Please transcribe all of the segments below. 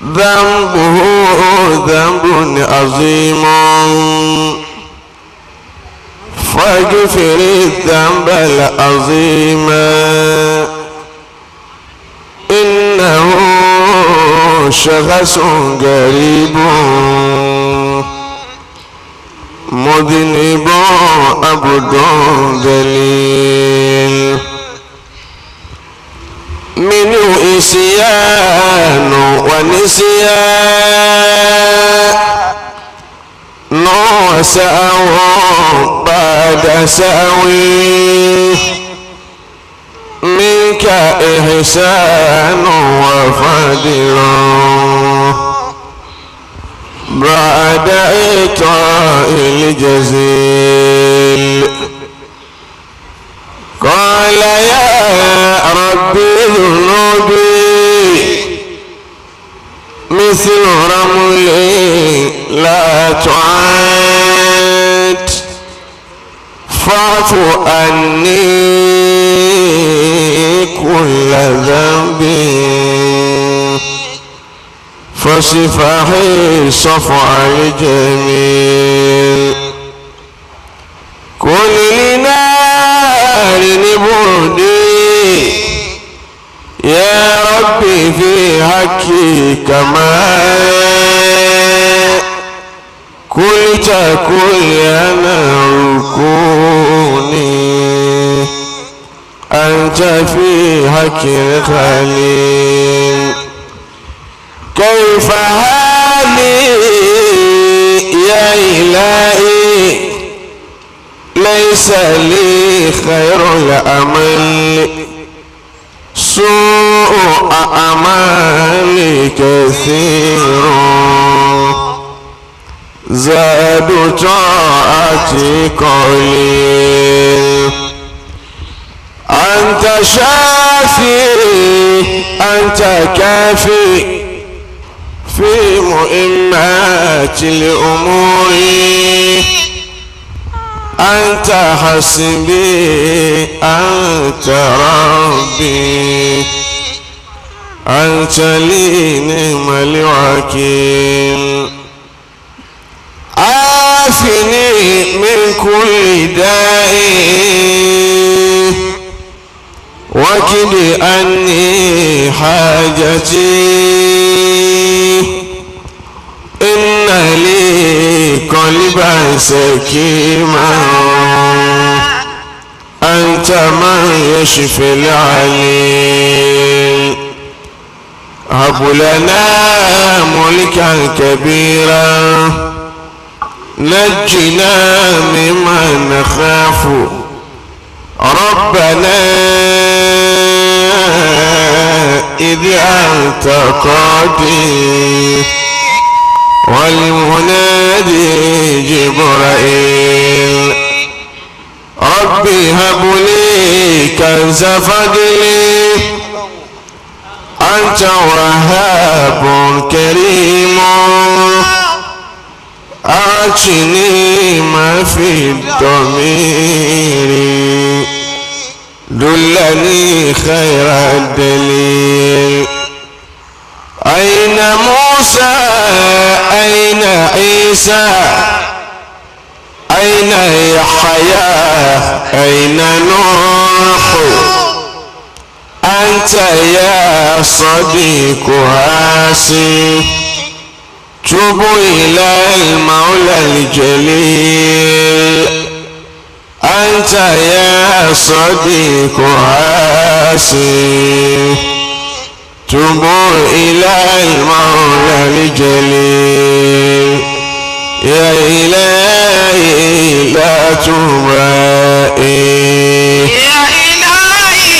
ذنبه ذنب عظيم فاغفر الذنب العظيم إنه شخص غريب مذنب عبد ذليل منه إسيان ونسيان وسأو بعد سأوي منك إحسان وفضل بعد إعطاء الجزيل قال يا ربي ذنوبي مثل رملي لا تعاد فاعف عني كل ذنب فصفحي صفع الجميل كل لنار نبردي يا ربي في حكي كما قلت كل يا نار كوني أنت في حكي خليل كيف حالي يا إلهي ليس لي خير الأمل سوء أعمالي كثير زاد طاعتي قليل أنت شافي أنت كافي في مهمات الأمور أنت حسبي أنت ربي أنت لي نعم الوكيل عافني من كل داء وكد عني حاجتي إن لي قلبا سكيما أنت من يشفي العليل هب لنا ملكا كبيرا نجنا ممن نخاف ربنا إذ أنت قادر والمنادي جبرائيل ربي هب لي كنز فضلي أنت وهاب كريم أعطني ما في الضمير دلني خير الدليل أين موسى أين عيسى أين يحيى أين نوح أنت يا صديق هاسي توب إلى المولى الجليل أنت يا صديق هاسي توب إلى المولى الجليل يا إلهي لا تبائي يا إلهي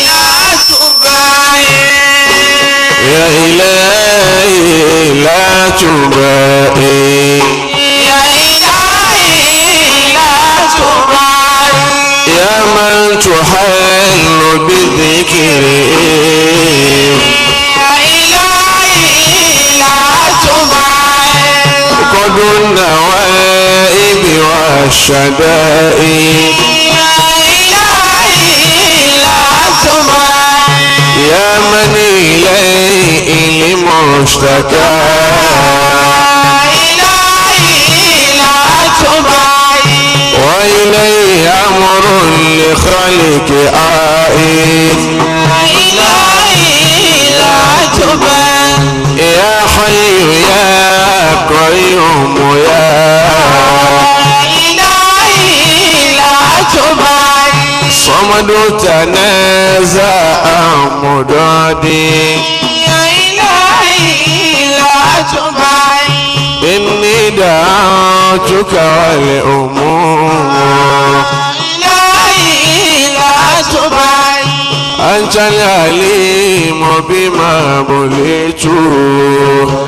لا تبائي يا إلهي لا تبائي يا إلهي لا تبائي يا من تحل بذكري يا إلهي لا تبائي قد النوائب والشدائد يا إلهي لا تبائي يا من إليه المشتكى إلهي لا تبعد وإليه أمر لخلق آئد إلهي لا تبعد يا حي يا قيوم يا إلهي لا تبعد صمد تنازع مدادي يا إلهي لا تبعد إني دعوتك والأمور إلهي لا تبعد أنت العليم بما بليت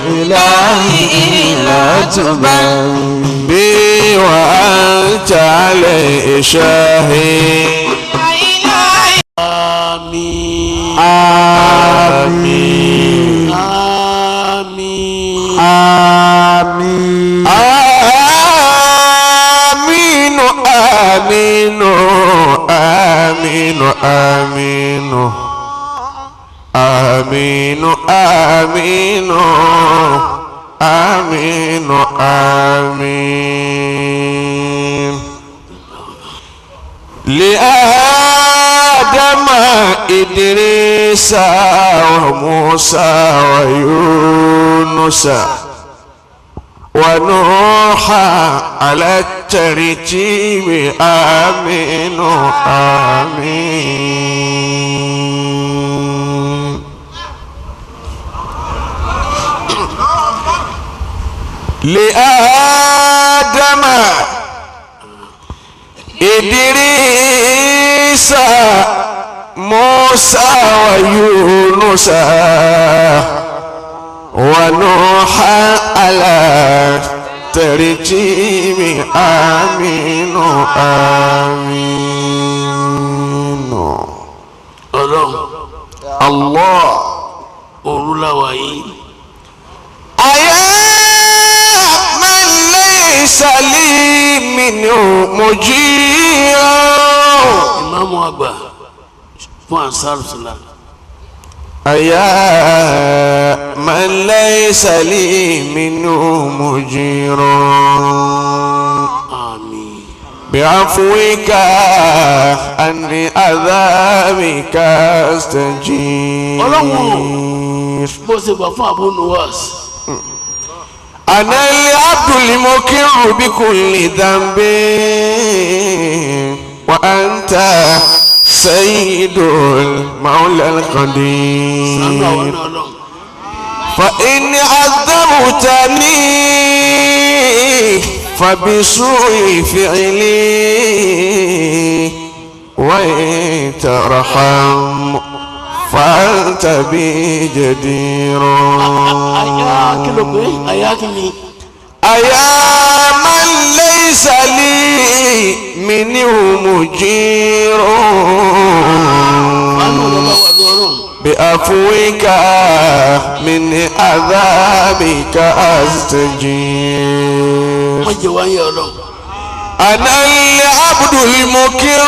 إلهي لا تبعد بي وأنت عليه شاهد إلهي آمين آمين آمين آمين آمين آمين آمين آمين آمين آمين آمين آمين لآدم إدريس وموسى ويونس ونوح على الترتيب آمين آمين لآدم إدريس موسى ويونس ونوح على ترتيب آمين آمين ọlọ́run الله òru la wà yìí أيا من ليس لي منه مجير ìmáàmù àgbà fún ansar islam أيا من ليس لي منه مجير àmín بعفوك عن عذابك استجير bó ṣe gbà fún Abu Nuwas أنا العبد المقر بكل ذنب وأنت سيد المولى sanu àwọn القدير náà ọlọ́run فإن عذبتني فبسوء فعلي وإن ترحم فأنت بي جدير àyà kí ló pé àyà kí ni أيا من ليس لي منه مجير àánú rẹ bá wà lọ́rùn بعفوك من عذابك أستجير wọ́n jẹ wáyé ọlọ́run أنا العبد المقر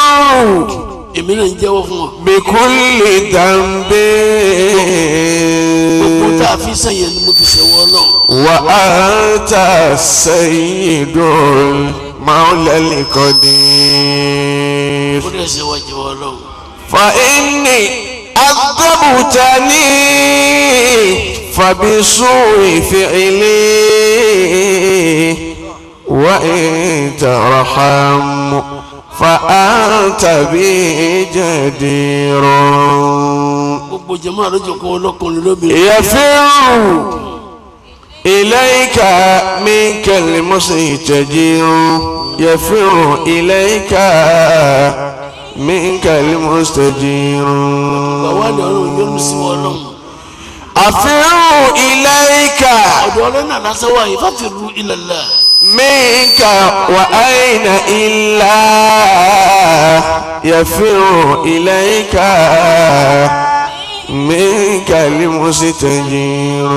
èmi náà ń jẹ́wọ́ fún wọn بكل ذنب gbogbo tá a fi sẹ́yìn ni mo fi ṣẹ̀wọ́ ọlọ́run وأنت السيد المولى القدير ó dẹ̀ ṣe wá jẹ́wọ́ ọlọ́run فإني عذبتني فبسوء فعلي وإن ترحم فأنت بي جدير gbogbo jẹ́mọ́ àlójúkọ ọlọ́kùnrin lóbìnrin يفر إليك منك المستجير يفر إليك منك المستجير bàwá ni ọlọ́run yọ́nú sí wọn ọlọ́run أفر إليك ọ̀dọ̀ ọlọ́run náà lásán wáyé fàfirú ilallah منك وأين إلا يفر إليك منك المستجير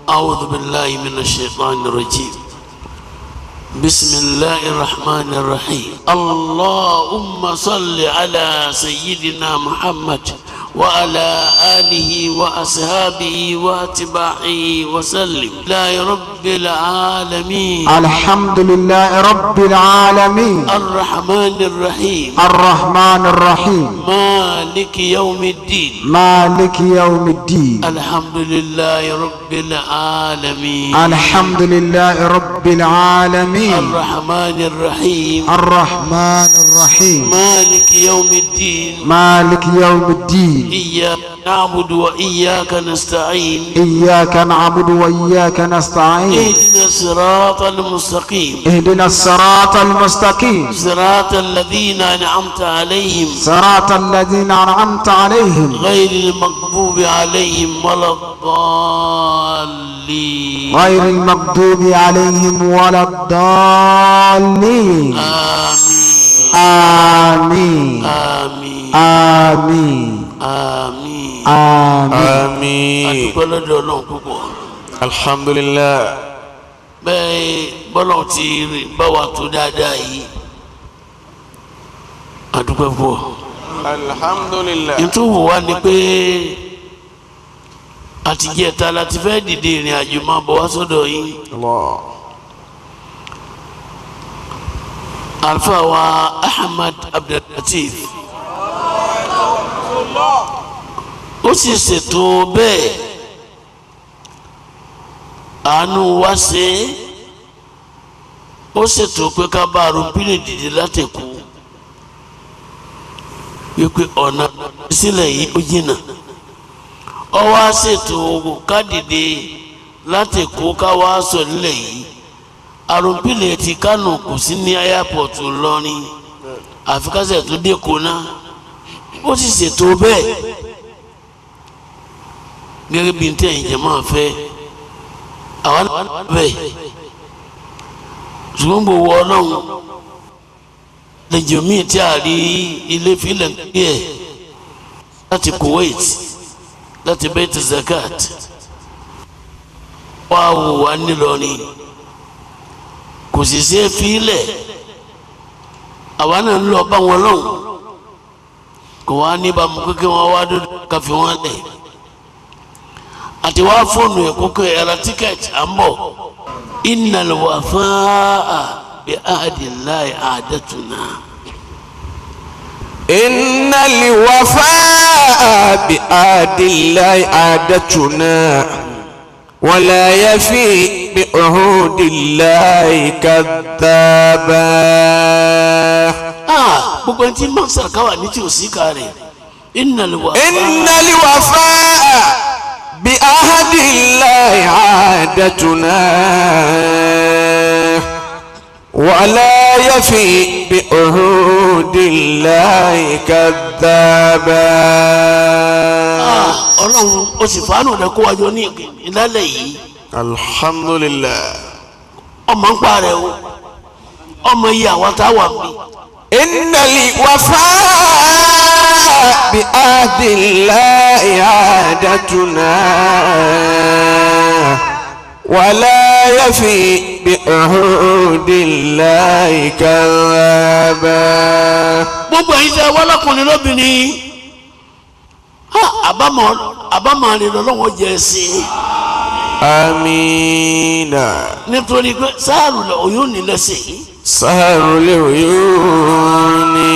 أعوذ بالله من الشيطان الرجيم بسم الله الرحمن الرحيم اللهم صل على سيدنا محمد وعلى آله وأصحابه واتباعه وسلم لا رب العالمين. الحمد لله رب العالمين الرحمن الرحيم الرحمن الرحيم مالك يوم الدين مالك يوم الدين الحمد لله رب العالمين. الحمد لله رب العالمين الرحمن الرحيم الرحمن الرحيم مالك يوم الدين مالك يوم الدين إياك نعبد وإياك نستعين إياك نعبد وإياك نستعين اهدنا الصراط المستقيم اهدنا الصراط المستقيم صراط الذين أنعمت عليهم صراط الذين أنعمت عليهم غير المغضوب عليهم ولا الضالين. غير المغضوب عليهم ولا الضالين. آمين آمين آمين آمين آمين آمين. adúpẹ́ lọ́dọ̀ Ọlọ́run púpọ̀. alhamdulillah. bẹ́ẹ̀ bọ́lọ̀ ti bá wa tó dáadáa yìí adúpẹ́ púpọ̀. alhamdulillah. ìtúwò wa ni pé àtijẹ́ta láti fẹ́ dìde ìrìn àjò máa bọ̀ wá sọ́dọ̀ yìí. Allah. alfa wa Ahmad Abdulatif ó sì ṣètò bẹ́ẹ̀ àánú wá ṣe ó ṣètò pé ká bá arúgbìnrin dìde láti kú wípé ọ̀nà sílẹ̀ yìí ó jìnnà ó wá ṣètò ká dìde láti kú ká wá sọ nílẹ̀ yìí arúgbìnrin ti Kánò kò sí ní airport Ìlọrin àfikásẹ̀ tó dé kóná ó sì ṣètò bẹ́ẹ̀ gẹ́gẹ́ bí n tẹ́ ìjẹ́ máa fẹ́ àwọn bẹ́ẹ̀ ṣùgbọ́n gbogbo Ọlọ́run lẹ́jọ́ míì tí a rí ilé filẹ̀ ẹ̀ láti Kuwait láti Beit Zakat wàá wò wá nílọrin kò sì ṣe é filẹ̀ àwa náà ń lọ bá wọn lọ́hùn kò wá níbàámu kékeré wọn wá dúdú káfí wọn lẹ̀ àti wá fóònù ẹ̀ kókó ẹ̀rọ tíkẹ́ẹ̀tì à ń bọ̀ innal wafaa bi ahdillahi aadatuna. innal wafaa bi ahdillahi aadatuna wala yafi bi uhudillahi kadhaba. gbogbo ẹni tí máa ń sàkáwà ní tí ò sí ká rẹ̀ innal wafaa bi ahdillahi aadatuna wala yafi bi uhudillahi kadhaba. Ọlọ́run ó sì fàánù rẹ̀ kó wájú ní ìlàlẹ̀ yìí. alhamdulillah. ọmọ ń pa rẹ̀ o ọmọ iye àwọn tá a wà mí. innal wafaa bi ahdillahi aadatuna wala yafi bi uhudillahi kadhaba. gbogbo ẹ̀yin tẹ́ wá lọ́kùnrin lóbìnrin àbámọ̀ rẹ̀ lọ́wọ́ jẹ́ sí i. amina. nítorí pé sáàrù oyún ní lẹ́sẹ̀ yìí. sáàrù lè oyún ní.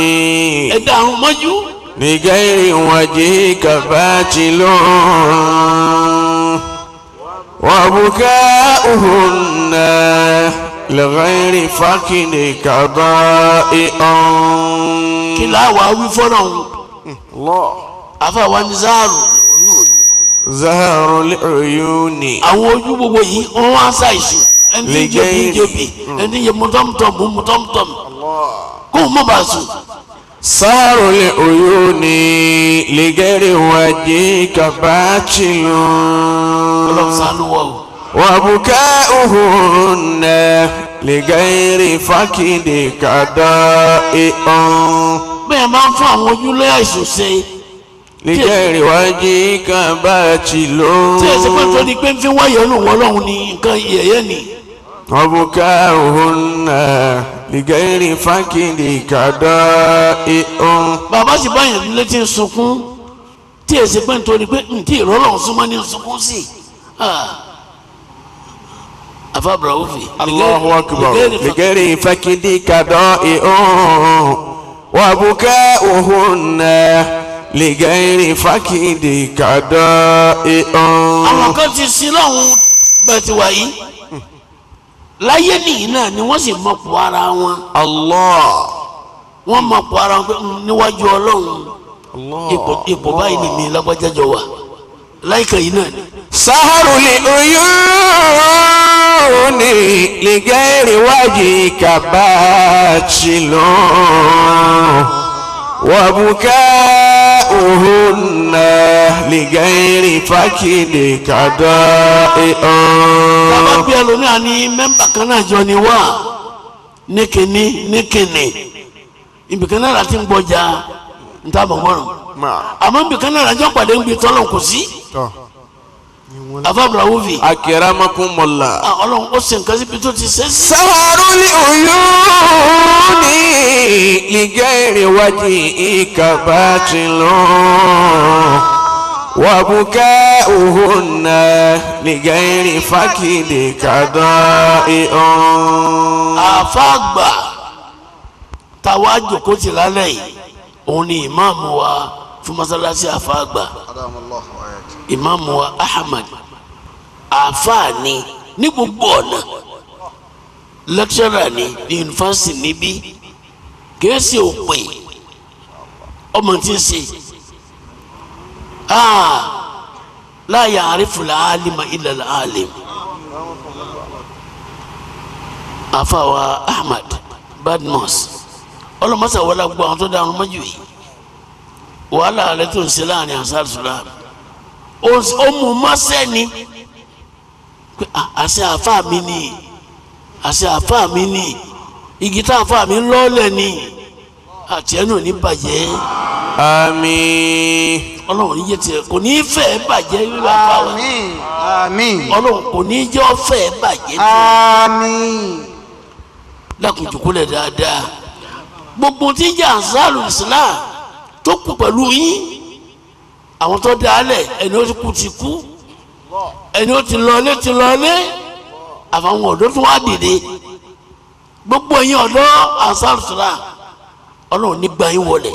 ẹ̀dá àrùn mọ́jú. بغير وجهك باطل وبكاؤهن لغير فقدك ضائع. kí láwa wí fọ́nà òun. Allah. àfàwọn ní sáàrù zaharu l'uyuni. àwọn ojú gbogbo yìí wọ́n wá ṣàìsùn ẹni tí jẹbi ẹni yẹ mọ́tọ́mùtọ́mù kó o mọ̀ bá sùn. zaharu l'uyuni lighairi wajhika batilun. Ọlọ́run ṣàánú wa o. wa buka'uhunna lighairi fakidika da'i'un. bẹ́ẹ̀ máa ń fún àwọn ojú lé àìsùn ṣe. lighairi wajhika batilun. tí ẹ ṣe pé tó ní pé ń fi wáyọ̀ lù wọ́n lọ́hùn ní nǹkan yẹ̀yẹ́ ni. وبكاؤهن لغير فقدك ضائع. bàbá sì báyìí létí sunkún tí tí èsì pé nítorí pé ntí ìrọ̀lọ́run súnmọ́ ní sunkún sí afa Braufi. Allahu akbar lighairi fakidika da'i'un wa buka'uhunna lighairi fakidika da'i'un. àwọn kan ti sin lọ́hùn bẹ́ẹ̀ ti wà yìí láyé nìyí náà ni wọ́n sì mọ̀ pọ̀ ara wọn. Allah. wọ́n mọ̀ pọ̀ ara wọn pé níwájú Ọlọ́run ipò báyìí ni mi lágbájájọ wà láìka yìí náà ni. saharu li uyuni lighairi wajhika batilun wa buka'uhunna lighairi fakidika da'i'un. bàbá bí ẹlòmíà ní mẹ́mbà kan náà jọ ni wá níkìní ibìkan náà láti ń gbọ́jà nta mọ̀mọ́rùn àmọ́ ibìkan náà lájọ́ pàdé ń gbé tọ́lọ̀ kò sí. afa Braufi. akramakumullah. Ọlọ́run ó ṣe nǹkan síbi tó ti ṣe sí. saharu li uyuni lighairi wajhika batilun wa buka'uhunna lighairi fakidika da'i'un. àfàgbà táwa jòkó ti lálẹ́ yìí òun ni ìmáàmù wa fún masalasi àfàgbà ìmáàmù wa Ahmad àfààní ní gbogbo ọ̀nà lẹ́kṣọ́rà ní yunifásitì níbí kìí òpè ọmọ tí ń ṣe la ya'rifu al-alima illa al-alim. àfàwà Ahmad Badmus ọlọmọsà wọlé gbọ àwọn tó dáhùn mọ́jú yìí wàhálà rẹ tó ń ṣe láàrin Ansar Islam ó mú mọ́sẹ́ni àṣẹ àfáà mi ni àṣẹ àfáà mi ni igi tá àfáà mi ń lọ́ọ̀lẹ̀ ni àti ẹnu ní bàjẹ́. àmín. Ọlọ́run yìí tiẹ̀ kò ní í fẹ́ bàjẹ́ wíwá fáwọn. àmín. Ọlọ́run kò ní í jẹ́ ọ̀fẹ́ bàjẹ́. àmín. lákùnjùkúlẹ̀ dáadáa gbogbo tí ń jẹ́ Ansarul Islam tó kù pẹ̀lú yín àwọn tó dálẹ̀ ẹni ó ti kú ti kú ẹni ó ti lọlé àfàwọn ọ̀dọ́ tó wá dìde gbogbo ẹ̀yin ọ̀dọ́ Ansarul Islam Ọlọ́run ní gbà yín wọlé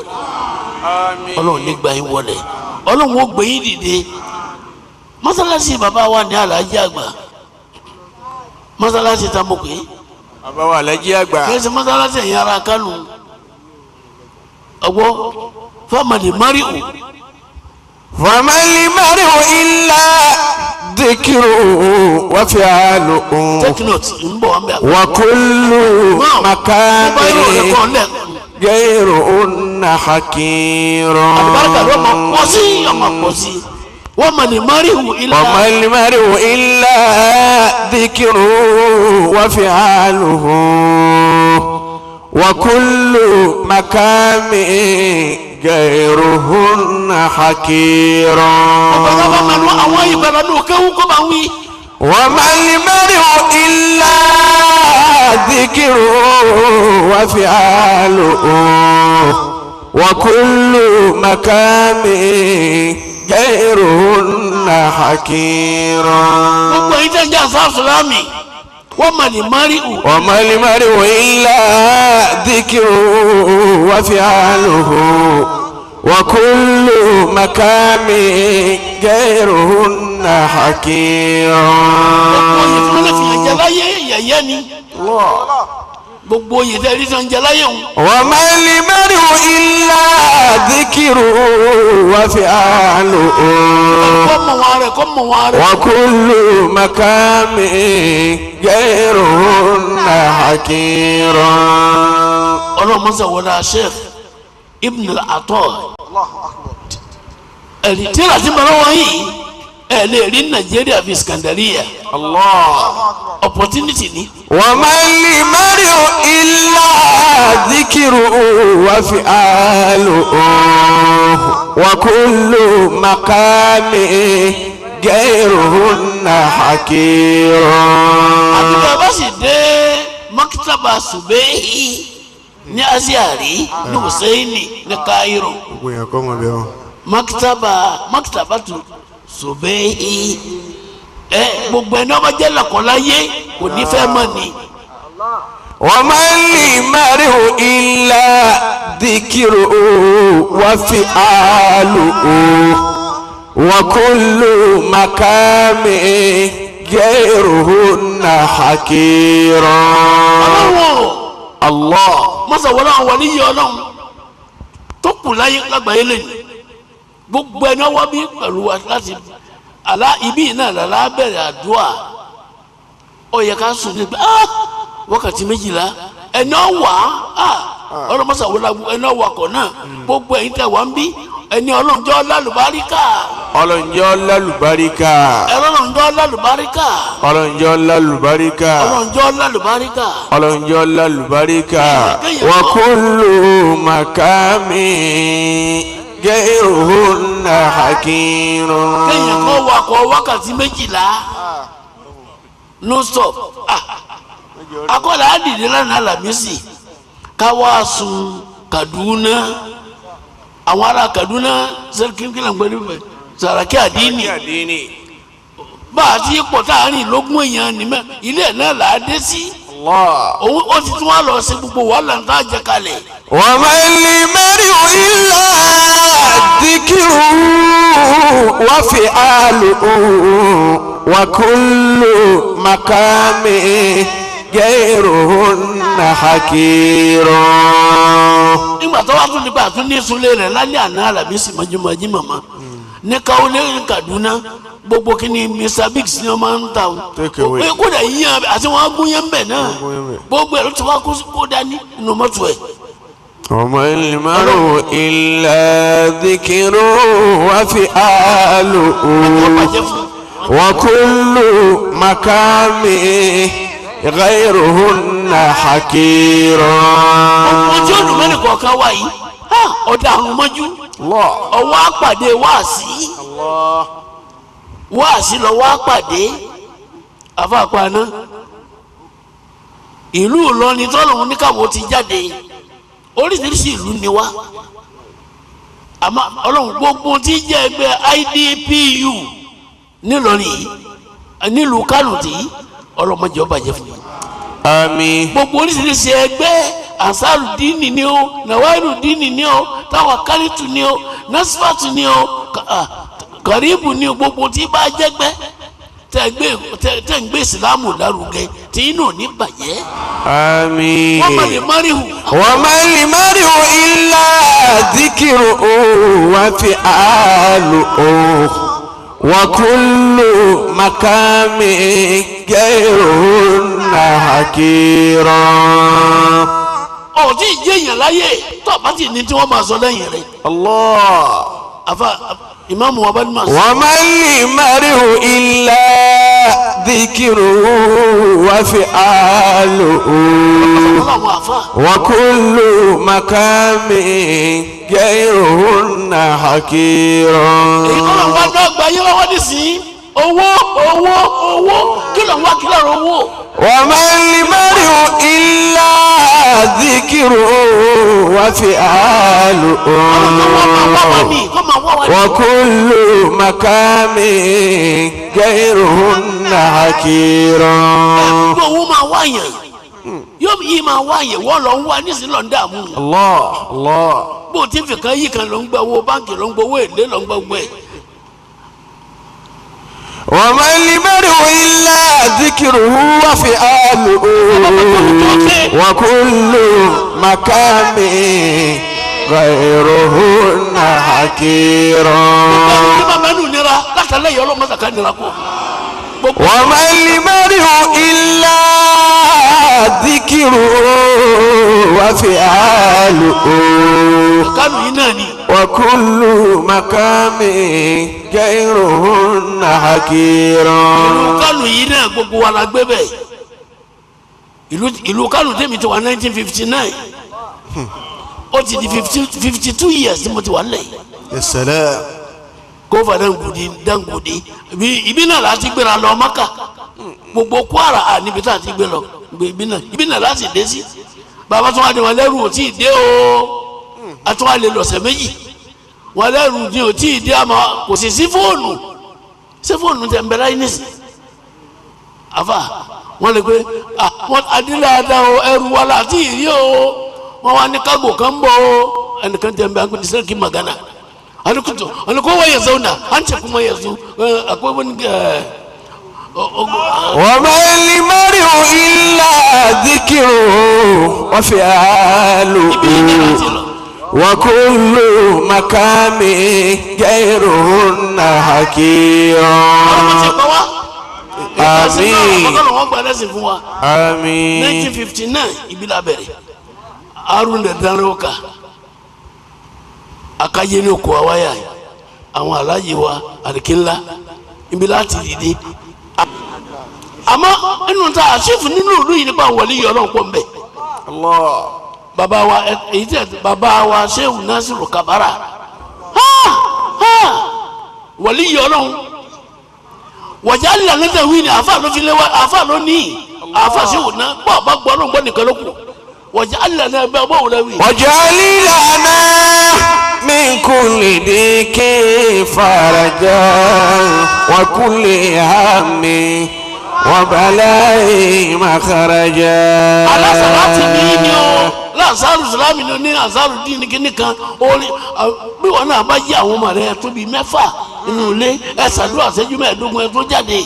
Ọlọ́run ní gbà yín wọlé Ọlọ́run ó gbé yín dìde mọ́sálásí bàbá wa ní Alhaji àgbà mọ́sálásí tá mo pè é bàbá wa Alhaji àgbà kí ẹ ṣe mọ́sálásí ẹ̀yin ara Kánò ọgbọ́ fámàlì mariu. fámàlì mariu illa dhikiru wa fi'alu. teknot ń bọ̀ wọn bẹ̀. wa kullu makani ghayruhunna hakirun. àlùbáríkà ló máa pọ̀ sí ọmọ pọ̀ sí. وما المرء إلا ذكر وفعاله وكل مكان غيرهن حكير وما المرء إلا ذكر وفعاله وكل مكان غيرهن حكيرا. gbogbo yìí tẹ̀ ń jẹ́ Ansarul Islam وما المرء إلا ذكر وفعاله وكل مكان غيرهن حكيرا. gbogbo yìí tí wọ́n lè fi hàn jẹ́ láyé yẹ̀yẹ́ ni gbogbo yìí tẹ̀ rí sàn jẹ́ láyé wọn. وما المرء إلا ذكر وفعاله وكل مكان غيرهن حكيرا. اللهم صل على Sheikh Ibn al-Ata ẹ̀rí tí ìlàjì mọ̀rọ̀ wọ̀nyí ẹ̀ lè rí Nàìjíríà fi Iskandaria. opportunity ni. وما المرء إلا ذكر وفعاله وكل مكان غيرهن حكيرا. àbíkẹ́ bá sì dé Maktaba Subehi ní Aziari ní Husseini ní Cairo maktabatu Subehi gbogbo ẹni ọba jẹ́ lọ́kọ̀ọ́láyé kò ní fẹ́ mọ̀ ni. وما للمرء إلا ذكره وفعاله وكل مقام غيرهن حكيرا. الله mọ́sá wọlé àwọn wọlé yìí ọlọ́run tó kù láyé lágbàáyé lẹ́yìn gbogbo ẹni ọwọ́ bí pẹ̀lú wa láti ibi náà lálá bẹ̀rẹ̀ àdúrà ó yẹ ká sùn ní pé wákàtí méjìlá ẹni ọwà ọlọmọsà wọlé ẹni ọwà kọ náà gbogbo ẹ̀yin tẹ́ wà ń bí ẹni ọlọ́njọ́ lálùbáríkà. ọlọ́njọ́ lálùbáríkà. ọlọ́njọ́ lálùbáríkà. ọlọ́njọ́ lálùbáríkà. ọlọ́njọ́ lálùbáríkà. ọlọ́njọ́ lálùbáríkà. wa kullu makami ghayruhunna hakirun. kéèyàn kọ́ wakọ̀ wákàtí méjìlá no stop. akọ́lá àdìdí lánàá làmísì káwá sun Kaduna àwọn ará Kaduna sẹ́kìnkìn làǹgbẹ́ níbẹ̀ Sàràkí àdínì bá a ti pọ̀ táàrin lógún èèyàn nímẹ̀ ilé náà là á dé sí òun ó ti tún wá lọ sí gbogbo wàhálà ń tá a jẹ kalẹ̀. wa ma lil-mar'i illa dhikruhu wa fi'aluhu wa kullu maqami ghayruhunna hakirun. nígbà tó wá tún nípa àtún ní sunlé rẹ̀ lálẹ́ àná Àlàmísì mọ́júmọ́jú màmá ní káwọn ní Kaduna gbogbo kí ni Mr Biggs ni wọ́n máa ń ta o pé kódà yíyan àti wọ́n á gún yẹn bẹ̀ náà gbogbo ẹ̀ ló ti wá kó dání nínú mọ́tò ẹ̀. وما المرء إلا ذكره وفعاله وكل مقام غيرهن حكيرا. ojú olùmọ́ni kọ̀ọ̀kan wá yìí ọ̀dà àrùn mọ́jú ọwọ́ àpàdé wáàsí lọ́wọ́ àpàdé àfàpàná ìlú Ìlọrin tọ́lọ́hún ní káwọ́ ti jáde oríṣiríṣi ìlú ni wá àmọ́ ọlọ́run gbogbo tí jẹ́ ẹgbẹ́ IDPU nílọrin yìí nílùú Kánò tí ọlọ́mọdé ọba jẹ́ fún mi. àmín. gbogbo oríṣiríṣi ẹgbẹ́ Ansarudini ni o Nawairudini ni o Tawakalitu ni o Nasfatu ni o Karibu ni o gbogbo tí bá jẹ́gbẹ́ tẹ́ ń gbé ìsìlámù lárugẹ tí inú ní bàjẹ́. àmín. wọ́n máa lè márìhù. wa ma al-mar'u illa dhikruhu wa fi'aluhu wa kullu maqami ghayruhunna hakiran. ọ̀tí ìjẹyàn láyé tó bá ti ní tí wọ́n máa sọ lẹ́yìn rẹ̀. Allah. àfa ìmáàmù wa bá ní máa sọ. wa ma al-mar'u illa dhikruhu wa fi'aluhu wa kullu maqami ghayruhunna hakiran. èyí tó lọ wá náà gba yẹn lọ́wọ́ nísìnyí owó kí ló ń wá kí ló ń owó. wa ma al-mar'u illa dhikruhu wa fi'aluhu wa kullu maqami ghayruhunna hakiran. owó máa wáyàn yóò yí máa wáyàn wọ́n lọ ń wá nísìnyí lọ ń dààmú. Allah. bó o ti fi kan yí kan ló ń gba owó báńkì ló ń gba owó èlé ló ń gba owó ẹ̀. wa ma al-mar'u illa dhikruhu wa fi'aluhu wa kullu maqami ghayruhunna hakiran. kí máa mẹ́nu nira látàlẹ́ yìí ọlọ́mọ sàkà nira kú. wa ma al-mar'u illa dhikruhu wa fi'aluhu Kánò yìí náà ni. wa kullu maqami ghayruhunna hakiran. ìlú Kánò yìí náà gbogbo wa la gbé bẹ́ẹ̀. ìlú Kánò tèmi ti wà 1959 ó ti di 52 years tí mo ti wà nílẹ̀ yìí. Yes-salam. kófà Dangudi ibi náà láti gbéra lọ Mákà gbogbo Kwara níbi tá a ti gbé lọ ibi náà láti dé sí bàbá tó wà ní wọn lẹ́rù ò tí ì dé o àtúwà lè lọ̀sẹ̀ méjì wọn lẹ́rù ní o tí ì dé àmọ́ kò sì sí fóònù ṣé fóònù tẹ̀ ń bẹ láyé nísì àfà wọn lè pé wọn adíláàdá o ẹrù wa láti ìrí o wọn wá ní kágò kan bọ̀ o ẹnìkan tẹ̀ ń bẹ àgbẹ̀dẹ sẹ́kì magana alikuto alikuwa wọ́n yẹ zauna an ce kuma yanzu akwai wani وما المرء إلا ذكره وفعاله وكل مكان غيرهن حكيم آمين آمين 1959 ibi la bẹ̀rẹ̀ Haruna Daroka akaye ní oko awaya àwọn aláyé wa àríkínlá ibi láti dìde àmọ́ inú ta àṣìfù nínú ìlú yìí nípa wọlé yìí ọlọ́run pọ̀ mbẹ́ Allah bàbá wa èyí tẹ̀ bàbá wa Shehu Nasiru Kabara wọlé yìí ọlọ́run wọ̀jà lílà lẹ́tẹ̀ wí ni àfa ló fi lé wa àfa ló ní àfa Shehu náà bọ́ bá gbọ́ ọlọ́run gbọ́ nìkan ló kù wọ̀jà lílà náà bẹ́ẹ̀ bọ́ wọlé wí. واجعل لنا من كل ضيق فرجا وكل هم وبلاء مخرجا. alásàlátì mi ni o lásàrù sàlámì ni o ní àsàrù dín ní kíní kan orí bí wọn náà bá yí àwọn ọmọ rẹ tóbi mẹ́fà nínú ilé ẹ ṣàdúrà ṣẹ́jú mẹ́ẹ̀ẹ́dógún ẹ tó jáde.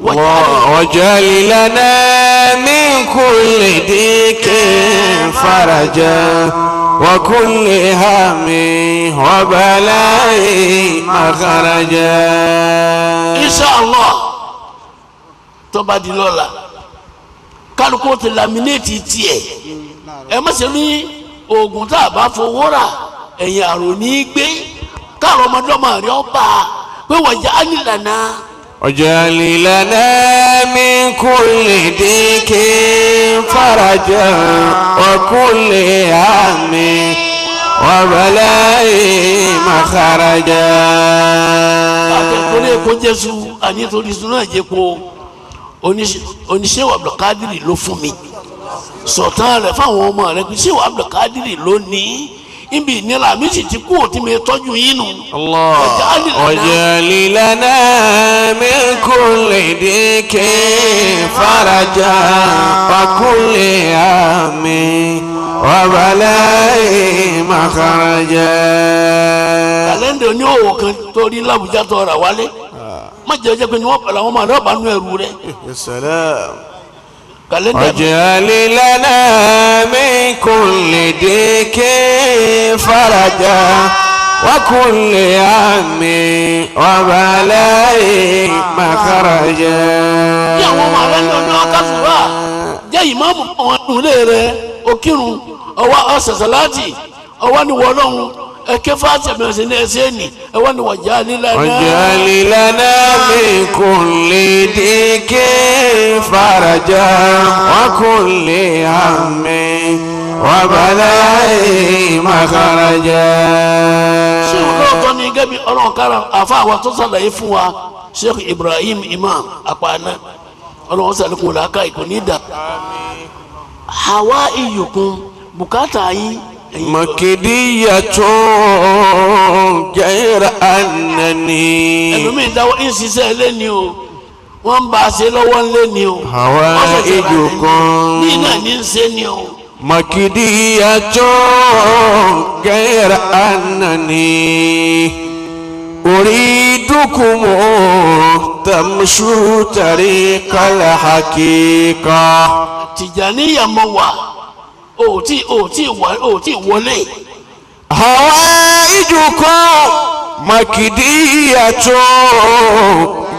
واجعل لنا من كل ضيق فرجا وكل هم وبلاء مخرجا. Inshallah tó bá di lọ́la kálukú ti laminate tiẹ̀ ẹ má ṣe ní oògùn tá a bá fowó rà ẹ̀yìn àrùn ní gbé káàrọ̀ ọmọdọ́mọ rẹ̀ ọba pé waj'al lana. واجعل لنا من كل ضيق فرجا وكل هم وبلاء مخرجا. akẹ́kọ̀ọ́ kó jésù ànítorí sunu àjẹ́ kó oníṣẹ́wà Abdulkadiri ló fún mi sọ̀tàn rẹ̀ fáwọn ọmọ rẹ̀ pé ṣẹ́wà Abdulkadiri ló ní ibi ìnira mi sì ti kú òtí mi tọ́jú yín nù. الله واجعل لنا من كل ضيق فرجا وكل هم وبلاء مخرجا. kàlẹ́ndà ní òwò kan torí làbújá tó ra wálé má jẹ́ ọjọ́ pé ni wọ́n pẹ̀lú àwọn ọmọ rẹ̀ bá nú ẹrù rẹ̀. يا سلام. kàlẹ́ndà واجعل لنا من كل ضيق فرجا وكل هم وبلاء مخرجا. bí àwọn ọmọ rẹ̀ ní ọdún akásùwà jẹ́ ìmáàmù àwọn ìdúlé rẹ̀ òkírun ọwọ́ ọ̀sẹ̀sẹ̀láàtì ọwọ́ ni wọ́n lọ́hùn ẹ̀kẹ́ fàáṣẹ̀ mẹ́sẹ̀ ní ẹsẹ̀ ní ẹwọ́ ni واجعل لنا. واجعل لنا من كل ضيق فرجا وكل هم وبلاء مخرجا. ṣé olóòótọ́ ni gẹ́gẹ́ bí ọlọ́run kára àfa àwọn tó sàlàyé fún wa Sheikh Ibrahim Imam Apana ọlọ́run sàlékún làákà ìkò ní ìdá. hawa iyùkún bùkátà yín. مكدية غير أنني ẹlòmíín dáwọ́ ń ṣiṣẹ́ lẹ́ni o wọ́n ń bá a ṣe lọ́wọ́ lẹ́ni o. هوائجكم ní náà ní ń ṣe ni o. مكدية غير أنني أريدكم تمشوا طريق الحقيقة. Tìjàníyà mọ wà o tí wọlé. هوائجكم مكدية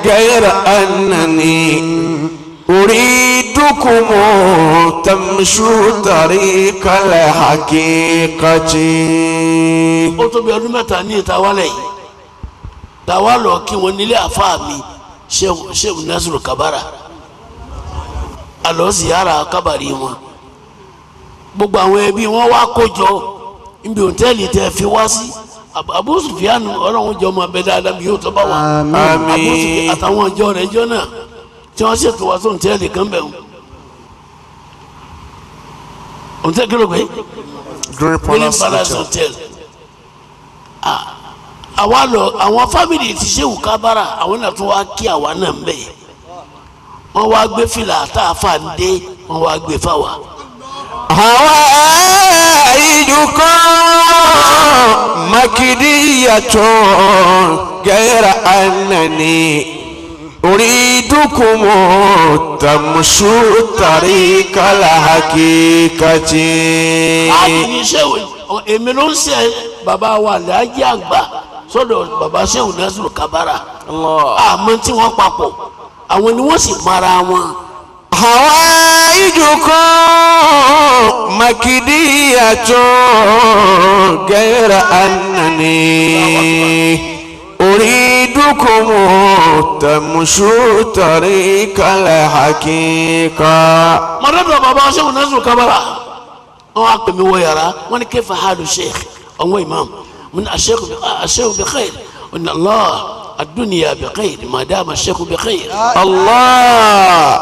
غير أنني أريدكم تمشوا طريق الحقيقة. ó tó bí ọdún mẹ́ta ní ìtawálẹ̀ yìí tàwa lọ kí wọn nílé àfáà mi Shehu Nasiru Kabara àlọ́ ziyara kábàrí wọn gbogbo àwọn ẹbí wọn wá kójọ níbi òtẹ́ẹ̀lì tẹ́ fi wá sí Abu Sufyan ọlọ́run jọ ọmọ abẹ dáadáa bí yóò tọ́ bá wà Abu Sufyan àtàwọn ọjọ́ rẹ̀ jọ náà tí wọ́n ṣètò wá sí òtẹ́ẹ̀lì kan bẹ̀ wọn òtẹ́ẹ̀lì kí ló gbé Green Palace Hotel àwa lọ àwọn fámìlì ti ṣe Kabara àwọn náà tún wá kí àwa náà ń bẹ̀ wọ́n wá gbé fìlà tá a fà ń dé wọ́n wá gbé fáwa. حوائجكم مكدية غير أنني أريدكم تمشوا طريق الحقيقة. àyìn sẹ́wọ̀n èmi ló ń ṣe bàbá wa Alhaji àgbà sọ́dọ̀ bàbá Shehu Nasiru Kabara àmọ́ tí wọ́n papọ̀ àwọn ni wọ́n sì mara wọn. حوائجكم مكدية غير أنني أريدكم تمشوا طريق الحقيقة. mọ̀rẹ́dọ̀ bàbá Shehu Nasiru Kabara wọ́n á pè mí wọ yàrá wọ́n ní kayfa halu sheikh ọ̀wọ́n imam من الشيخ بخير وإن الله الدنيا بخير ما دام الشيخ بخير. الله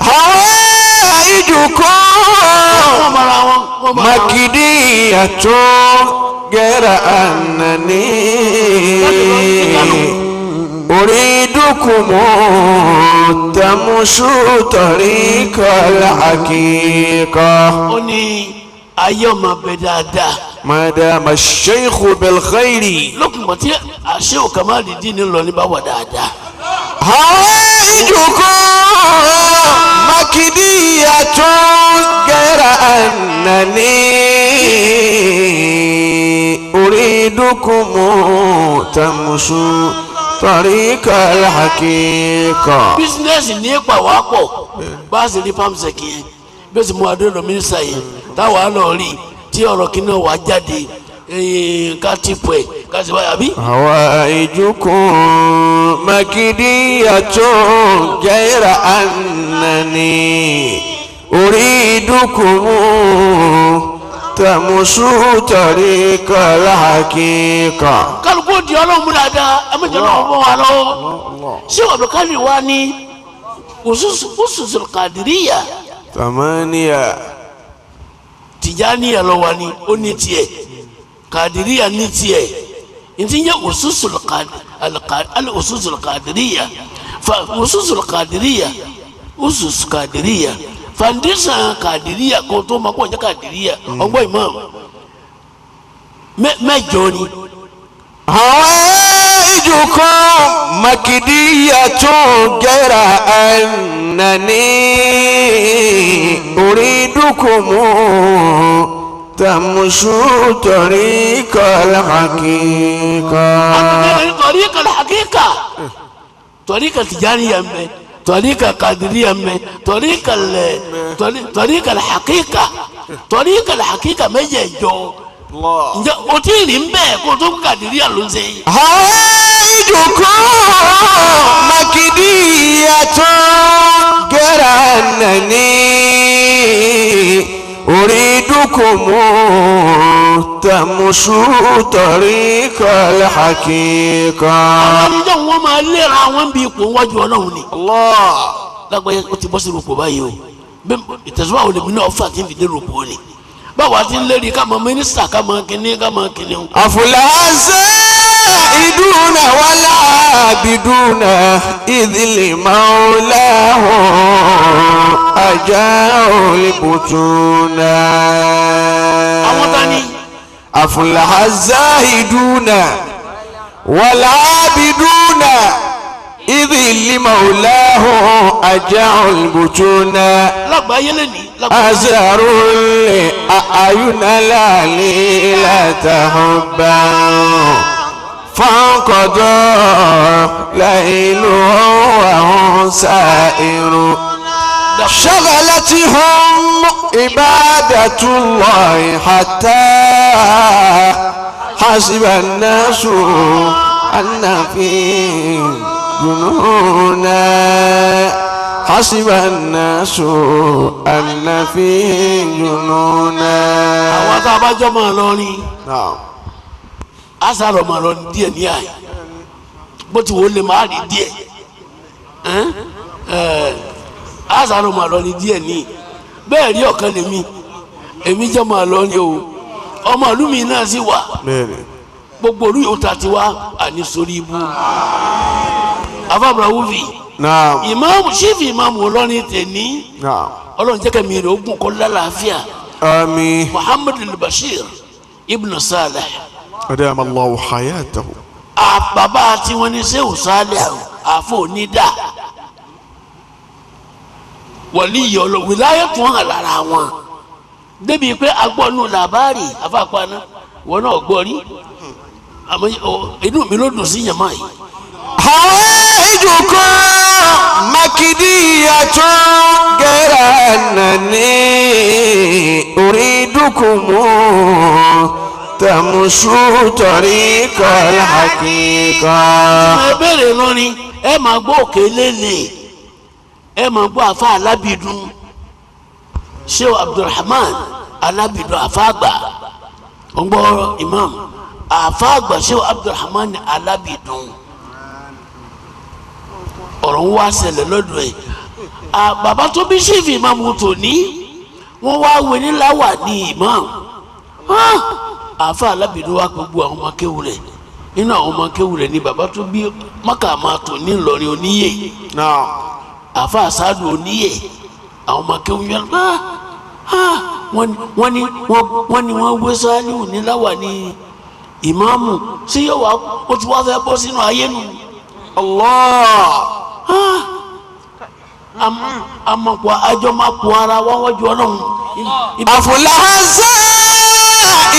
حوائجكم مكدية غير أنني أريدكم تمشوا طريق الحقيقة. أيوم بدادا ما دام الشيخ بالخير. لكم بتي الشيخ كمال الدين اللي بودادا. حوائجكم مكدية غير أنني أريدكم تمشوا طريق الحقيقة. business ní ipa wá pọ̀ bá a sì rí pàmùsẹ̀kì yẹn bí ó sì mú adé lọ mínísítà yẹn táwa lọ rí tí ọ̀rọ̀ kìíní wà jáde ká ti pẹ̀ ká sì wáyà bí. حوائجكم مكدية غير أنني أريدكم تمشوا طريق الحقيقة. kálukú di ọlọ́run mú dáadáa ẹ méjì náà bọ́ wa lọ́wọ́ ṣé wàá bẹ káàdì wa ní ususul Qadiriyya. 8 Tijaniya lọ wa ni ó ní tiẹ̀ Qadiriyya ní tiẹ̀ ntí ń yẹ ususul Qadiriyya fa ususul Qadiriyya usus Qadiriyya foundation Qadiriyya kò tó ma kó n jẹ Qadiriyya ọgbọ́n imam mẹ́jọ ni. حوائجكم مكدية غير أنني أريدكم تمشوا طريق الحقيقة. طريق الحقيقة طريقة تجارية طريقة قادرية طريقة الحقيقة طريقة الحقيقة مجيجو o ti rí n bẹ́ẹ̀ kó tó Qadiriyya ló ń ṣe. حوائجكم مكدية غير أنني أريدكم تمشوا طريق الحقيقة. àwọn ìjọ wọn máa léra àwọn bí ipò wájú Ọlọ́run ni. lágbàáyé ó ti bọ́ sí rògbò báyìí o ìtẹ̀síwájú olèmí náà fà tí ń fi dé rògbò ni. báwo a ti ń lérí ká mọ mínísítà ká mọ kínní ká mọ kínní. أفلا زائدون ولا عابدون إذ المولاه أجاءوا لبطون. àwọn tani. أفلا زائدون ولا عابدون إذ المولاه أجاءوا لبطون. lágbàáyé lẹ́ni. أزهروا أعين العليلة حبا فانقضى ليله وهم سائر. شغلتهم عبادة الله حتى حسب الناس أن في جنونا حسب الناس أن فيه جنونا. àwọn tá a bá jọ máa lọ ni a sàrọ̀ máa lọ ní díẹ̀ ní àyè bó ti wò ó lè máa rí díẹ̀ a sàrọ̀ máa lọ ní díẹ̀ ní bẹ́ẹ̀ rí ọ̀kan lèmi èmi jọ máa lọ ni o ọmọ ìlú mi náà sì wà gbogbo olú yóò ta ti wá àní sórí ibú afábùrà wúfì naam ìmáàmù sífì ìmáàmù ọlọ́rin tẹ̀ní naam ọlọ́run jẹ́ kẹ́mi rẹ̀ ogun kọ́ lálàáfíà àmín Muhammad al-Bashir ibn Salih adama Allahu hayatahu bàbá tí wọ́n ní sẹ́wọ̀n Salih àfọ̀ onídà wọ̀lí yọ̀lọ̀ wìláyà tún hàn lára wọn débi pé agbọ́nù làbárì afáàpáná wọn náà gbọ́ rí àmọ́ inú mi ló dùn sí yàmá yìí. hawaijukum makidiyatun gera nani uridukum tamusu tariqal haqiqa. ẹ bẹ̀rẹ̀ lórí ẹ máa gbọ́ òkè lélẹ̀ ẹ máa gbọ́ àfa alábìdún Sheikh Abdulrahman alábìdún àfa àgbà ọgbọ́ imam àfa àgbà Sheikh Abdulrahman alábìdún ọ̀rọ̀ ń wá ṣẹlẹ̀ lọ́dọ̀ ẹ̀ bàbá tó bí ṣèfì ìmáàmù tòní wọ́n wá wé níláwà ní imam àfa alábìdún wa gbogbo àwọn ọmọ kéwù rẹ̀ nínú àwọn ọmọ kéwù rẹ̀ ni bàbá tó bí mákàmá tòní Ìlọrin oníyè naam àfa àsádù oníyè àwọn ọmọ kéwù yẹn wọ́n ní wọ́n wé Sàlíù níláwà ní ìmáàmù sí yóò wá ó ti wá fẹ́ bọ́ sínú ayé nu. Allah amakwa àjọ máa kó ara wá wájú Ọlọ́run. afulahaza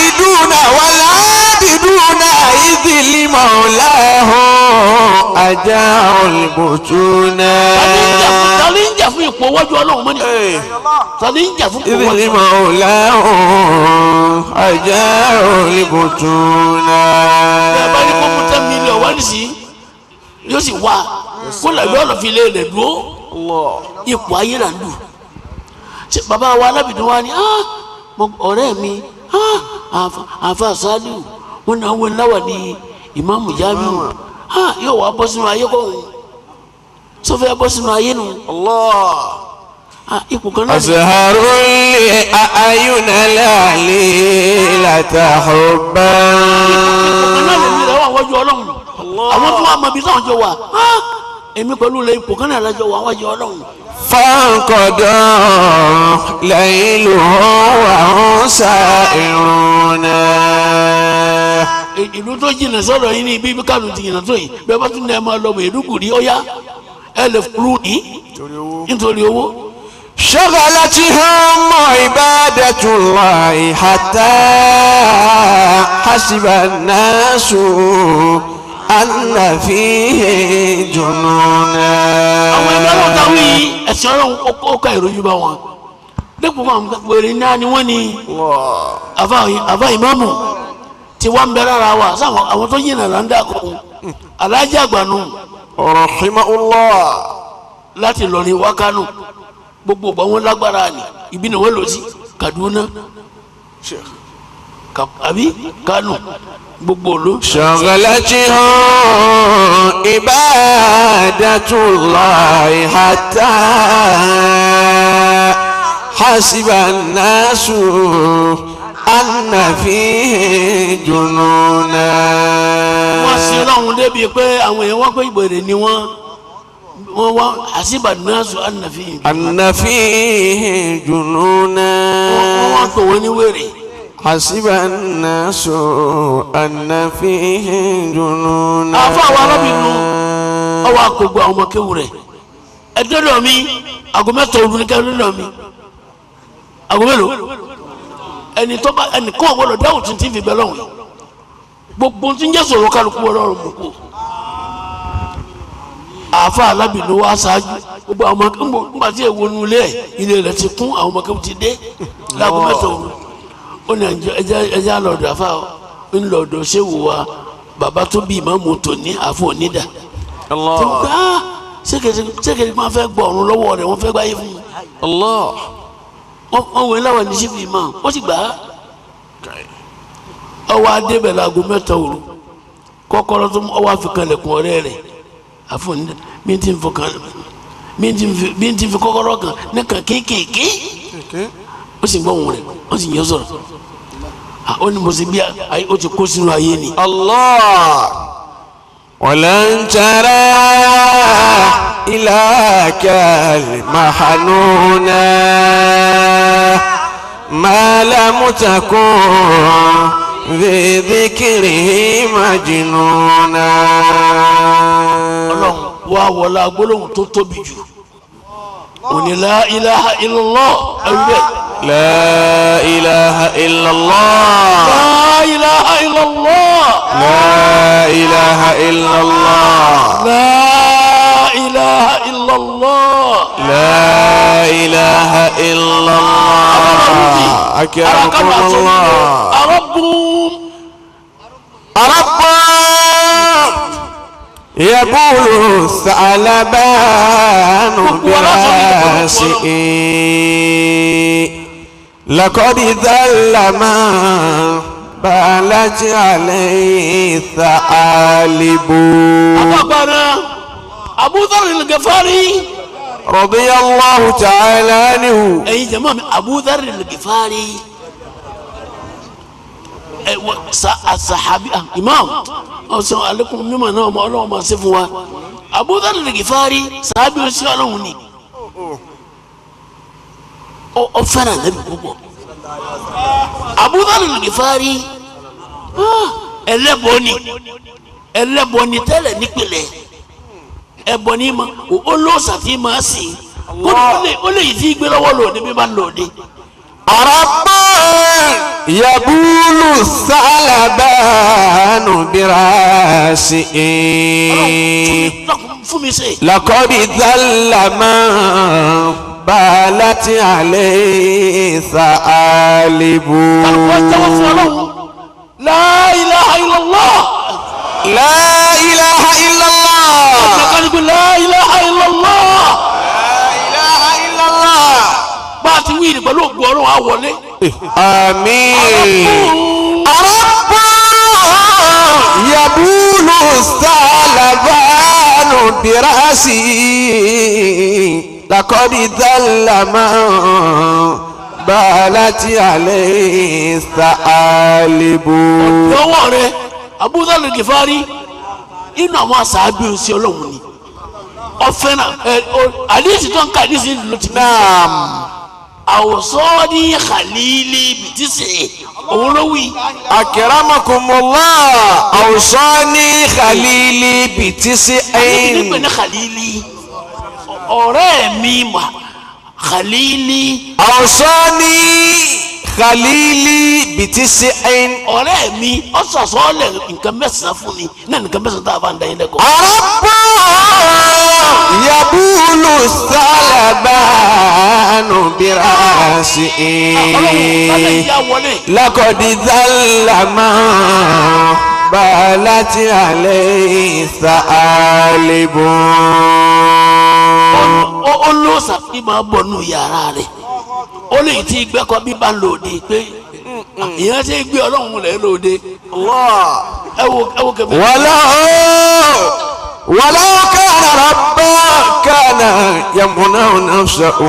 iduna waladiduna idili maulahu aja olibutuna. tani ń jà fún ipò wájú Ọlọ́run mọ́ni. tani ń jà fún ipò wájú idili maulahu aja olibutuna. ẹ bá ní kó mú 10 mílíọ̀nù wá nísì yóò sì wá kó làbí ọ̀nà fi lé rẹ̀ dúró ipò ayé là ń dù. bàbá wa alábìdún wa ni ọ̀rẹ́ mi àfa Sàlíù wọn náà wọn láwà ní ìmáàmù Jamiu yóò wá bọ́ sínú ayé kọ́hún sọfẹ́ bọ́ sínú ayé nu. ipò kan náà. azharuli ayuna lali latahubban. ipò kan náà lè mi rẹ̀ wà wájú Ọlọ́run àwọn tó wà mọ ibi táwọn jọ wà èmi pẹ̀lú ilẹ̀ ipò kan náà lájọ wà wájú Ọlọ́run. fanqada layluhu wa hum sa'iruna. ìlú tó jìnnà sọ̀rọ̀ yìí ní ibi Kánò ti jìnnà tó yìí bẹ́ẹ̀ bá tún ní ẹ máa lọ Maiduguri ó yá ẹ lè furu ní nítorí owó. شغلتهم عبادة الله حتى حسب الناس أن فيه جنونا. àwọn ẹgbẹ́ ló dáwọ́ yìí ẹ̀sìn Ọlọ́run ó ká ìròyìn bá wọn dẹ́kun fún àwọn wèrè náà ni wọ́n ní àfa ìmáàmù tí wọ́n ń bẹ lára wa sáwọn àwọn tó yìnbọn là ń dà kọ́ alájà àgbànú rahimahullah láti lọ ní wákànú gbogbo ọgbà wọn lágbára ni ibi náà wọn lọ sí Kaduna àbí Kánò gbogbo olú. شغلتهم عبادة الله حتى حسب الناس أن فيه جنونا. wọ́n sì ráhùn débi pé àwọn èèyàn wọ́n pé ìbèrè ni wọ́n wá àṣìbà náàsù ànàfíì. ànàfíì jùnúnà. wọ́n wá pè wọ́n ní wèrè. àṣìbà náàsù ànàfíì jùnúnà. àfọ àwọn arábìnrin ọwọ́ àkógbó àwọn ọmọ kéwù rẹ̀ ẹ dọ́dọ̀ mi aago mẹ́ta òru ní kẹ́lẹ́ dọ́dọ̀ mi aago mélòó ẹni tó bá ẹnì kọ́ ọ̀gbọ́dọ̀ dáhùn tí ń tí fi bẹ́ lọ́hùn gbogbo tí ń jẹ́ sọ̀rọ̀ kálukú ọlọ́run mú kú. àfa alábìnrin wa ṣáájú gbogbo àwọn ọmọ nígbà tí èwo nu ilé ilé rẹ̀ ti kún àwọn ọmọ kéwù ti dé láago mẹ́ta òru ó ní ẹjẹ alọ́dọ̀ àfa ńlọ́dọ̀ ṣéwù wa bàbá tó bí ìmáàmù tòní àfọ onídà tí wọ́n gbà sékèké máa fẹ́ gbọ́ ọ̀run lọ́wọ́ rẹ̀ wọ́n fẹ́ gbáyé fún mi. wọ́n wẹ̀ láwọn ní sífì máa ó sì gbà á. ọwọ́ adébẹ̀ láago mẹ́ta òru kọ́kọ́rọ́ tó ọwọ́ àfikànlẹ̀kùn ọ̀rẹ́ rẹ̀ àfọ̀nì bí n ti fi kọ́kọ́rọ́ kan nìkan kéékèèké ó sì gbọ́ òun rẹ̀ ó sì yẹ sọ̀rọ̀ ó ní mo sì bí ó ti kó sínú ayé ni. الله ولن ترى إلهك المحنونا ما لم تكن بذكره مجنونا. ọlọ́run wá wọlá gbólóhùn tó tóbi jù òní la ilaha illallah ẹ̀wẹ̀. لا إله إلا الله la ilaha illallah. لا إله إلا الله la ilaha illallah. لا إله إلا الله أكرمكم الله. arabum. أرب يقول الثعلبان براسه لقد ذل من بالت عليه الثعالب. أخبرنا أبو ذر الغفاري رضي الله تعالى عنه. أي جماعة أبو ذر الغفاري الصحابي إمام السلام عليكم نما نوم الله ما سفوا أبو ذر الغفاري صحابي وسيالوني أو فنا نبي بوبو أبو ذر الغفاري ẹlẹ́bọ̀ni tẹ́lẹ̀ nípìnlẹ̀ ẹbọni ma olóòsà tí ma sí ó lè yìí tí gbé lọ́wọ́ lòdì bí bá lòdì. أربا يقول الثعلبان براسه fún mi sè. لقد ذل من بالت عليه ثعالب. لا إله إلا الله. لا إله إلا الله. لا إله إلا الله. لا إله إلا الله. bá a ti wí ní pẹ̀lú ògùn ọ̀run á wọlé. آمين. أربا يبول الثعلبان برأسه لقد ذل من بالت عليه الثعالب. lọ́wọ́ rẹ̀ Abu Dharr al-Ghifari inú àwọn àṣàbí òsì ọlọ́run ni ọ̀fẹ́ náà àdìsí tó ń ka àdìsí ló ti نعم. àwòsọ́ọ́dí khalili bìtísì òun ló wí. أكرمكم الله. أوصاني خليلي بتسع. nígbà ní khalili ọ̀rẹ́ mi mà khalili. أوصاني خليلي بتسع. ọ̀rẹ́ mi ọ̀sọ̀sọ́ọ̀lẹ̀ nǹkan mẹ́sàn-án fún ni náà nǹkan mẹ́sàn-án tá a bá ń da yín lẹ́kọ̀ọ́. أربا يبول الثعلبان برأسه لقد ذل من بالت عليه ثعالب. olóòsà bí máa bọ̀ nù yàrá rẹ̀ ó lè ti gbẹ́kọ̀ bí bá ń lòdì pé ìyẹn ti gbé ọlọ́run rẹ̀ lòdì. ẹ wo kẹfẹ́. ولو كان ربا كان يمنع نفسه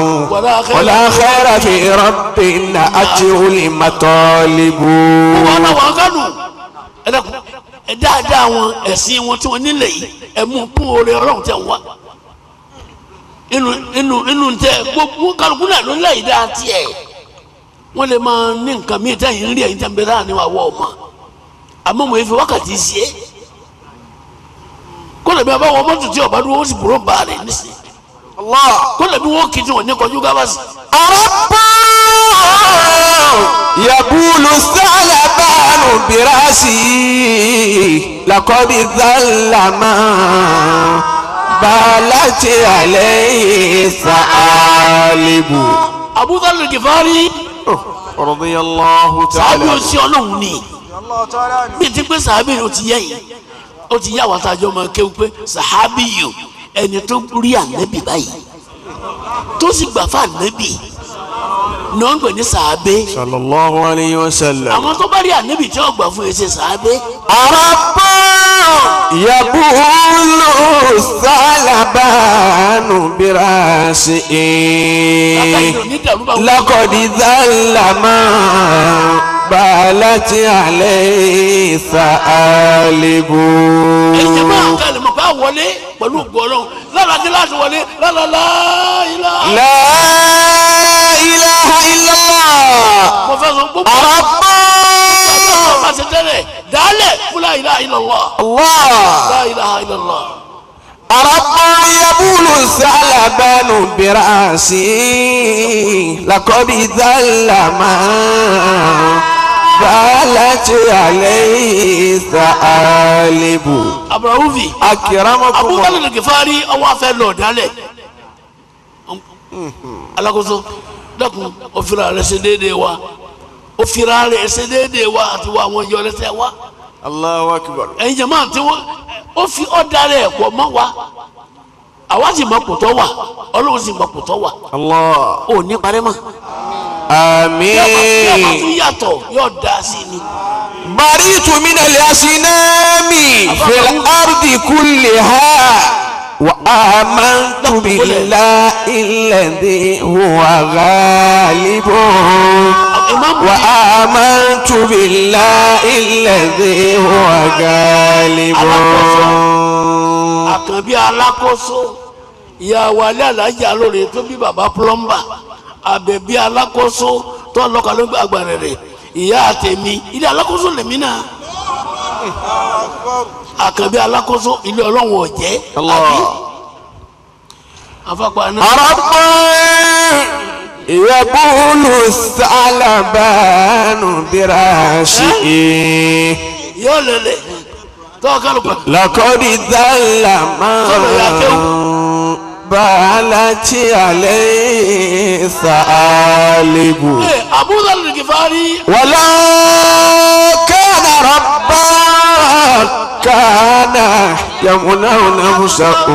ولا خير في رب أتيه المطالب. wọn náà wọn kánú ẹ dẹ́kun ẹ dáadáa wọn ẹ̀sìn wọn tí wọn nílẹ̀ yìí ẹ mú kún oore ọlọ́run tẹ̀ wá inú tẹ gbogbo kálukú náà ló ń láyìí dáa tiẹ̀ wọ́n lè máa ní nǹkan míì tẹ́yìn ń rí ẹ̀yìn tẹ́ ń bẹ láàrin wa wọ́ ọ̀ma àmọ́ mo fi wákàtí sí ẹ́ kó lè bí abáwọ̀ mọ́tò tí ọba dúró ó sì bùrọ̀ bá rẹ̀ nísì kó lè bí wọ́n kì í tí wọ́n ní kọjú gábàsì. أربا يبول الثعلبان برأسه لقد ذل من بالت عليه الثعالب. Abu Dharr al-Ghifari رضي الله sàábì تعالى. òsì ọlọ́run ni bí ti pé sàábì ó ti yẹ yìí ó ti yá àwọn àtàjọ máa kéwù pé sàábì yìí ẹni tó rí ànábì báyìí tó sì gbà fún ànábì ní wọ́n ń pè ní sàábé. صلى الله عليه وسلم. àwọn tó bá rí ànábì tí wọ́n gbà fún ẹsẹ̀ sàábé. أربا يبول الثعلبان برأسه لقد ذل من بالت عليه ثعالب. ẹ̀yin máa ń kálẹ̀ mọ̀ pé a wọlé pẹ̀lú gbọ́dọ̀ lára kíláàsì wọlé lára láìlá. لا إله إلا الله mo fẹ́ sọ gbogbo رب ọba ṣe tẹ́lẹ̀ dálẹ̀ fún la ilaha illallah. الله la ilaha illallah. رب يبول الثعلبان برأسه لقد ذل ما بالت عليه ثعالب. Abrahuvi أكرمكم Abubakar al-Ghifari ọwọ́ afẹ́ lọ dálẹ̀ alakoso dákun òfìrà rẹ̀ ṣe déédéé wa òfìrà rẹ̀ ṣe déédéé wa àti wa àwọn ìyọ̀ lẹ́sẹ̀ wa الله أكبر. ẹ̀yin jẹ́ máa tí wọ́n ó fi ọ̀dà rẹ̀ pọ̀ mọ́ wa àwa sì mọ kòtọ́ wa Ọlọ́run sì mọ kòtọ́ wa الله ò ní parẹ́ mọ́ yóò آمين. tún yàtọ̀ yóò dá sí ni. بريت من الأصنام في الأرض كلها وآمنت بالله الذي هو غالب وآمنت بالله الذي هو غالب. àkànbí alákòóso ìyàwó alẹ́ alájà lóore tó bí baba plumber àbẹ̀bí alákòóso tó lọ́ka ló gbé agbára rẹ̀ ìyá àtẹ̀mí ilé alákòóso lèmi náà àkànbí alákòóso ilé ọlọ́run ọ̀jẹ́ àbí afápá náà. رب يبول الثعلبان براشئه yóò lélẹ̀ tọ́wọ́ kálukú. لقد ذل ما بالت عليه ثعالب. Abu Dharr al-Ghifari ولو كان ربا كان يمنع نفسه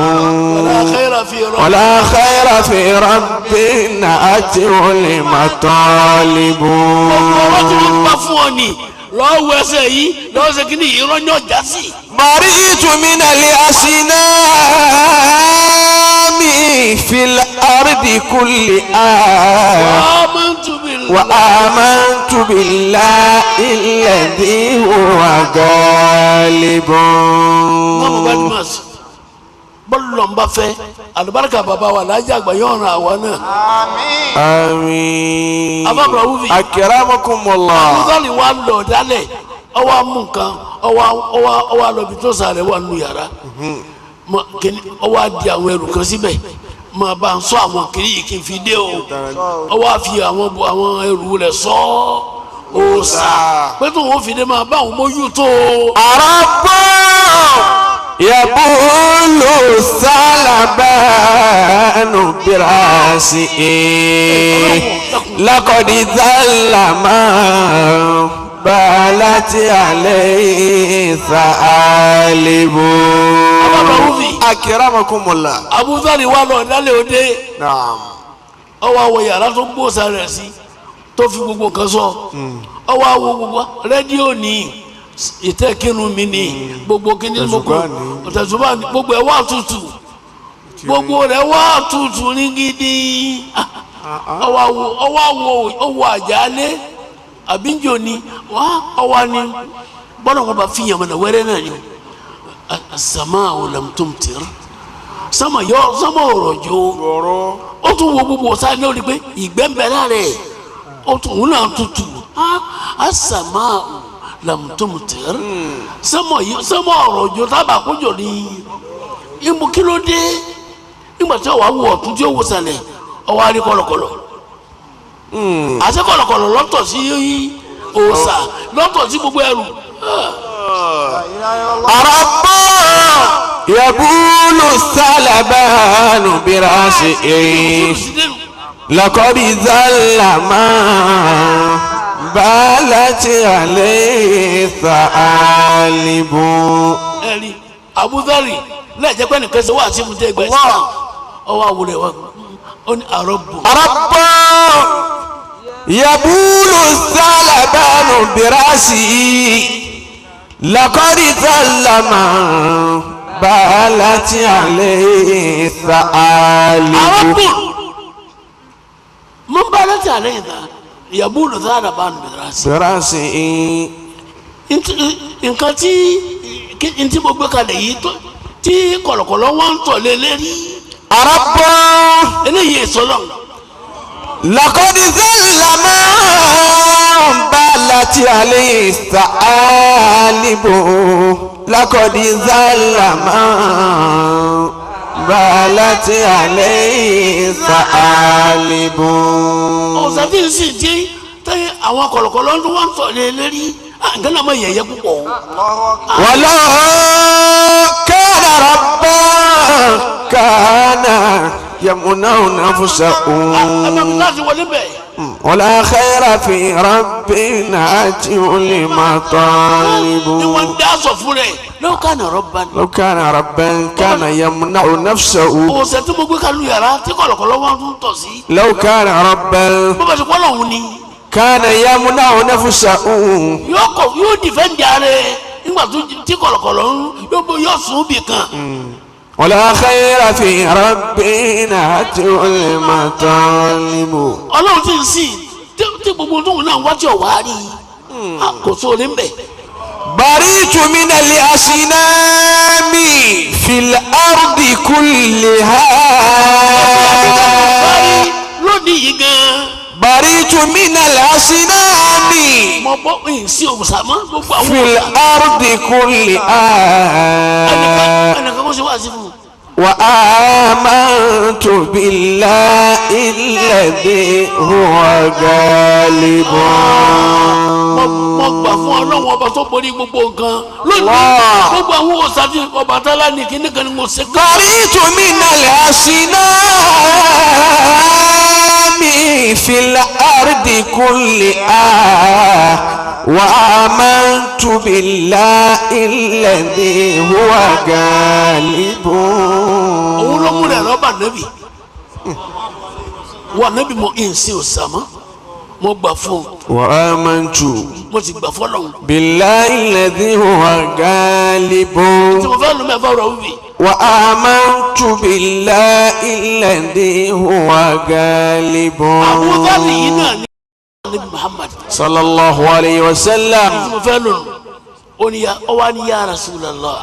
la khayra fi rabb. ولا خير في رب أتيه المطالب. ọ̀rọ̀ tí wọ́n gbà fún ọ ni lọ́wọ́ ẹsẹ̀ yìí lọ́wọ́ ṣe kí ni ìrọ́nyọ́ já sí. بريت من الأصنام في الأرض كلها وآمنت بالله الذي هو غالب. bọ́lọ̀ ń bá fẹ́ àlùbáríkà bàbá wa lájà àgbà yóò ràn àwa náà. آمين. Afa Abrahuvi أكرمكم الله. Abudulayi wa lọ dálẹ̀ ọwọ́ amú nǹkan ọwọ́ alọ́bi tó sàrẹ̀ wà nù yàrá ọwọ́ adi àwọn ẹrù kan síbẹ̀ máa bá ń sọ àwọn kiri yìí kí n fi dé o ọwọ́ àfi àwọn ẹrù rẹ̀ sọ òòsà pé tó wọ́n fi dé máa bá àwọn mójú tó o. رب يبول الثعلبان برأسه لقد ذل ما بالت عليه ثعالب. أكرمكم الله. Abudulayi wa lọ dálẹ̀ òde نعم. ọwọ́ àwọ̀ yàrá tó gbóòsà rẹ̀ sí tó fi gbogbo nǹkan sọ ọwọ́ àwọ̀ gbogbo rédíò ní ìtẹ́kínú mi ní gbogbo kíní gbogbo ọ̀tẹ̀sùnmá ní gbogbo ẹ̀ wá tutù gbogbo rẹ̀ wá tutù ní gidi ọwọ́ àwọ̀ àjálẹ̀ àbíjọ ni ọwọ́ ni bọ́lá wọn bá fi yàmọ̀nà wẹ́rẹ́ náà ni as-sama'u lam tumtir sama ọ̀rọ̀ jò ó tún wo gbogbo ọ̀sán ní orí pé ìgbẹ́ ń bẹ lára ẹ̀ ó tún òun náà tutù as-sama'u lam tumtir sama ọ̀rọ̀ jò tábà kójọ ní ìmú kí ló dé nígbà tí ọwọ́ awọ ọ̀tún tí ó wò sàlẹ̀ ọwọ́ arí kọ̀lọ̀kọ̀lọ̀ àti kọ̀lọ̀kọ̀lọ̀ lọ́tọ̀ sí òòsà lọ́tọ̀ sí gbogbo ẹrù. رب يبول الثعلبان برأسه لقد ذل ما بالت عليه ثعالب. ẹ̀rí Abudari lẹ́ẹ̀jẹ̀ pé nìkan ṣe wá sí ibùdó ẹgbẹ́ Islam ọwọ́ àwòrán wa ó ní àrọ́bù. رب يبول الثعلبان برأسه لقد ذل ما بالت عليه ثعالب. àrọ́bù mo ń bá láti àlẹ́ yìí tán ìyàbúlù sáàdà bá nù براسه nǹkan tí ntí mo gbé kalẹ̀ yìí tí kọ̀lọ̀kọ̀lọ̀ wọn ń tọ̀ lé lérí. رب eléyìí sọlọ. لقد ذل من بالت عليه الثعالب لقد ذل من بالت عليه الثعالب. ọ̀sán tí ń sìn tí àwọn kọ̀lọ̀kọ̀lọ̀ wọn ń tọ̀ lé lérí nǹkan náà máa yẹ̀yẹ́ púpọ̀. ولو كان ربا كان يمنع نفسه ولا خير في ربنا المطالب. لو كان ربا لو كان ربا كان يمنع نفسه. لو كان ربا كان يمنع نفسه. yóò dìfẹ́ǹdì ààrẹ nígbà tí kọ̀lọ̀kọ̀lọ̀ yóò sùn bì kan. ولا خير في ربنا المطالب. ọlọ́run ti ń sìn tí gbogbo tóun náà wájú ọ̀wá rí kò sóore ń bẹ̀. بريت من الأصنام في الأرض كلها. lónìí yìí gan. بريت من الأصنام mo bọ́ sí òmùsàmọ́ gbogbo àwọn. في الأرض كلها. ẹnìkan kó ṣe wá sí fún un. وآمنت بالله الذي هو غالب. mo gbà fún ọlọ́run ọba tó borí gbogbo nǹkan. lónìí gbogbo àwọn òsàfihàn Ọbàtálá ní kíní kan ni mo ṣe. بريت من الأصنام في الأرض كلها وآمنت بالله الذي هو غالب. òun ló mú rẹ̀ lọ́ba nẹ́bì wà nẹ́bì mo ń ṣe òsàmọ́ mo gbà fún. وآمنت mo ti gbà fọlọ́run. بالله الذي هو غالب. tí mo fẹ́ lu mẹ́fà rọ̀ wí. وآمنت بالله الذي هو غالب. àbúrò yìí náà ní nabi Muhammad صلى الله عليه وسلم. tí mo fẹ́ lò ó ní ọwọ́ ní ya Rasulallah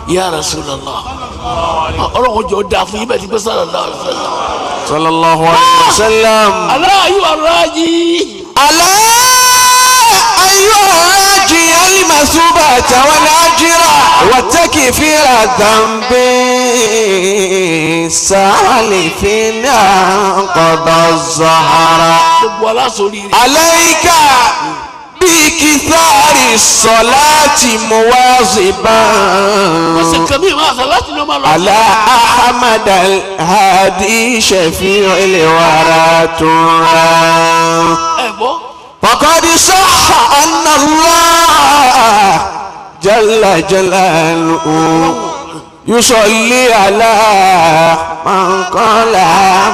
ya Rasulallah ọlọ́run jọ dáa fún yín bẹ́ẹ̀ ti gbé sallallahu alaihi wasallam. صلى الله عليه وسلم. ألا أيها الراجي ألا أيها الراجي المثوبة والأجر والتكفير الذنب سالفين قضى الزهر. عليك بكثار الصلاة مواظبا على أحمد الهادي شفيع الورى ترى. فقد صح أن الله جل جلاله يصلي على من قال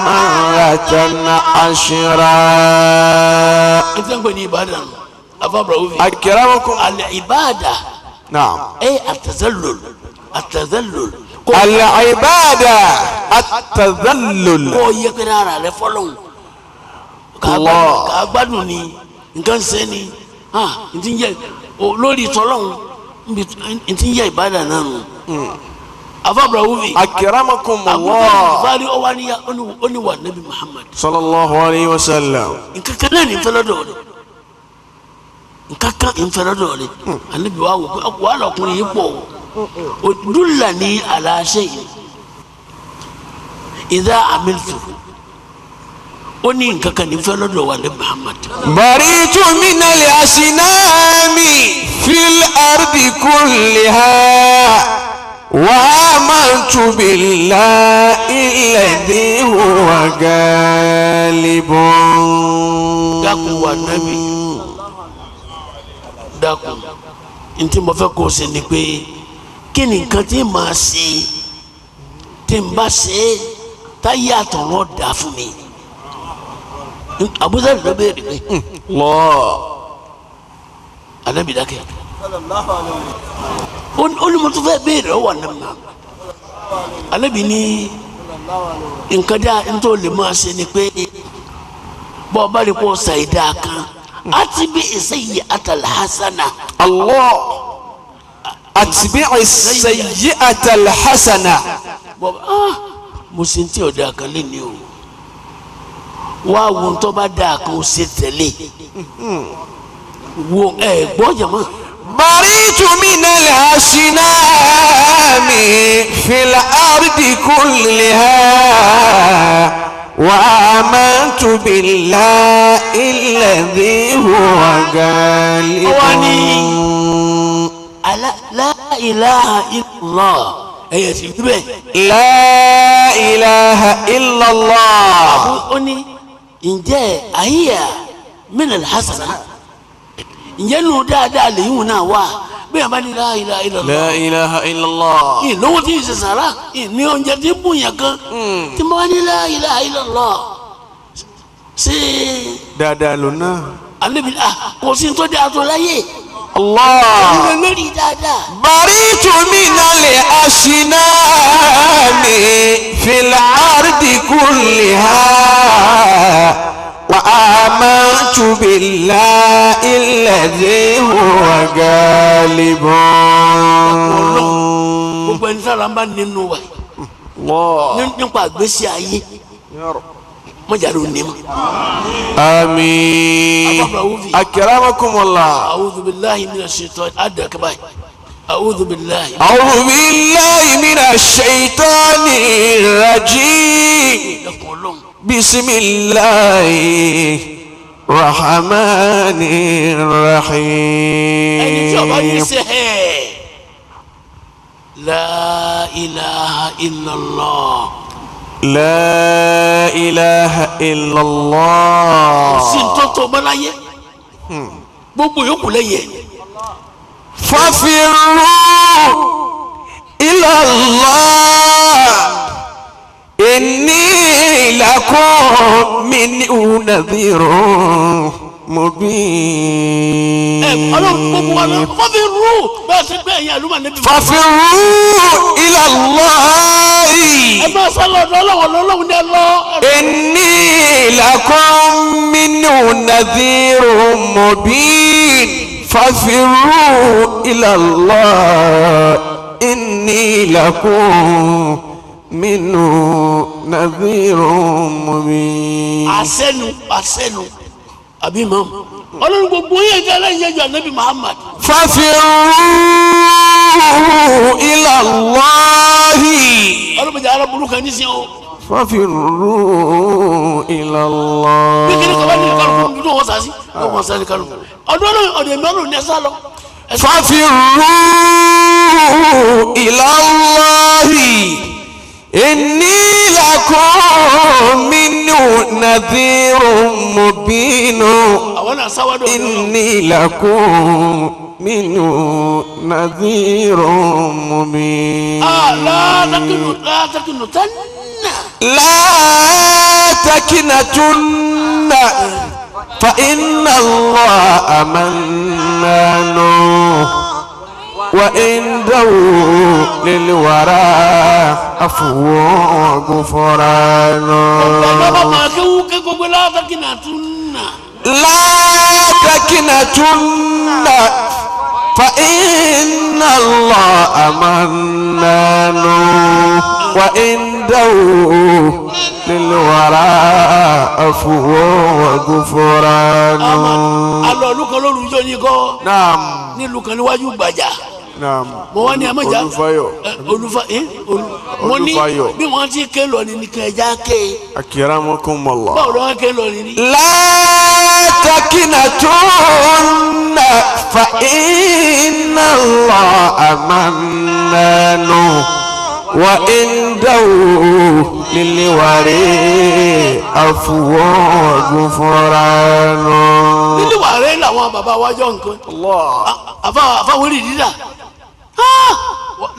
مرة عشرا. أكرمكم العبادة. نعم. أي التذلل. التذلل. العبادة التذلل. kó yẹ kí ara rẹ fọlọ́n. k'a gbádùn ni nǹkan ṣe ni n ti yẹ lórí tọ́lọ́n n ti yẹ ìbádà náà nù. afabra wufi. أكرمكم الله. abuja fari ọwaniya oníwà nabi Muhammad. صلى الله عليه وسلم. nǹkan kan náà ní nfẹlẹ dọọni nǹkan kan nfẹlẹ dọọni anabi wa wò pé wàhálà ọkùnrin yìí pọ̀ o dúlà ní aláṣẹ yìí ìdá amiltu ó ní nǹkan kan ní nfẹlẹ dọọ wà ní Muhammad. بريت من الأصنام في الأرض كلها وآمنت بالله الذي هو غالب. dákun wà nábì dákun ntí mo fẹ́ kó o ṣe ni pé kí ni nǹkan tí màá ṣe tí n bá ṣe táyé àtọ̀rọ̀ dà fún mi. Abu Dharr ló béèrè pé anabi dákẹ́ ó ní mo tún fẹ́ béèrè ọ wà nàmà anabi ní nǹkan dá ntọ́ lè máa ṣe ni pé bọ́ọ̀bá rí kó ṣàìdá kan àtibí as-sayyi'ata al-hasana. Allah atbi'i as-sayyi'ata al-hasana. bọ́ọ̀bá mo ṣe ń tí ọ̀dà kan lé ní o wá wo ń tọ́ bá dáa kan ó ṣe tẹ̀lé wo gbọ́ jẹ̀mọ́. بريت من الأصنام في الأرض كلها وآمنت بالله الذي هو غالب. لا إله إلا الله. لا إله إلا الله. أني إن جاء أهي من الحسنة ǹjẹ́ nù dáadáa lèyìn náà wà bẹ́ẹ̀ bá ní la ilaha illallah. la ilaha illallah. ìlówó tí ì ṣe sàrà ní oúnjẹ tí ń bùn yàn kan tí mo bá ní la ilaha illallah ṣe. dáadáa ló náà. alebi kò sí tó dáa tó láyé. Allah. ìwé mẹ́rin dáadáa. baritu minal asnami fil ardi kulliha. وآمنت بالله الذي هو غالب. gbogbo ẹni sára ń bá nínú wa nípa àgbésí ayé mọ̀jà ló ní ma. àmín. akramakumullah. a'udhu billahi minash shaitani adakaba a'udhu billahi. a'udhu billahi minash shaitani rajim. bisimilahi rahmani rahim. ẹni tí ọba yìí ṣe la ilaha illallah. la ilaha illallah. sí ntọ́tọ́ bọ́láyé gbogbo yòókù lẹ́yìn. fafirru ilallah. inni lakum minhu nadhirun mubin. ọlọ́run gbogbo wa lọ fafirru bẹ́ẹ̀ ṣe gbé ẹ̀yìn àlùmọ̀ níbi. fafirru ilallahi. ẹ máa sálọ ọ̀dọ̀ ọlọ́run ní ẹ lọ. inni lakum minhu nadhirun mubin. fafirru ilallahi. inni lakum minhu nadhirun mubin. àṣẹnu àbí mọ́ ọlọ́run gbogbo yẹn jẹ́ aláìyé jẹ́ anabi Muhammad. fafirru ilallahi. ọlọ́run jẹ́ arábùrú kan ní sí o. fafirru ilallahi. bí kìnnìkan bá nílẹ̀ kálukú bí wọ́n sá sí wọ́n sá ní kálukú ọdún ọdún mẹ́rin ní ẹ̀sán lọ. fafirru ilallahi. inni lakum minhu nadhirun mubin. inni lakum minhu nadhirun mubin. la takiнаtunna fa inna Allaha mannanu wa indahu lil wara afuwa ghufranu. la takiнаtunna fa inna Allaha mannanu wa indahu lil wara afuwa ghufranu. alọ olùkọ́ lóru jọ ní kọ́. naam. nílùú kan níwájú Gbàjà. naam. mo wá ní amájà Olúfayọ̀. mo ní bí wọ́n ti ké lọ ní kẹjá ké. akramakumullah. báwo ló wá ké lọ ní. la takiнаtunna fa inna Allaha mannanu wa indahu lil wari afuwa ghufranu. nílùú wàrẹ́ làwọn bàbá wájọ nǹkan. àfàwọ́rì dídà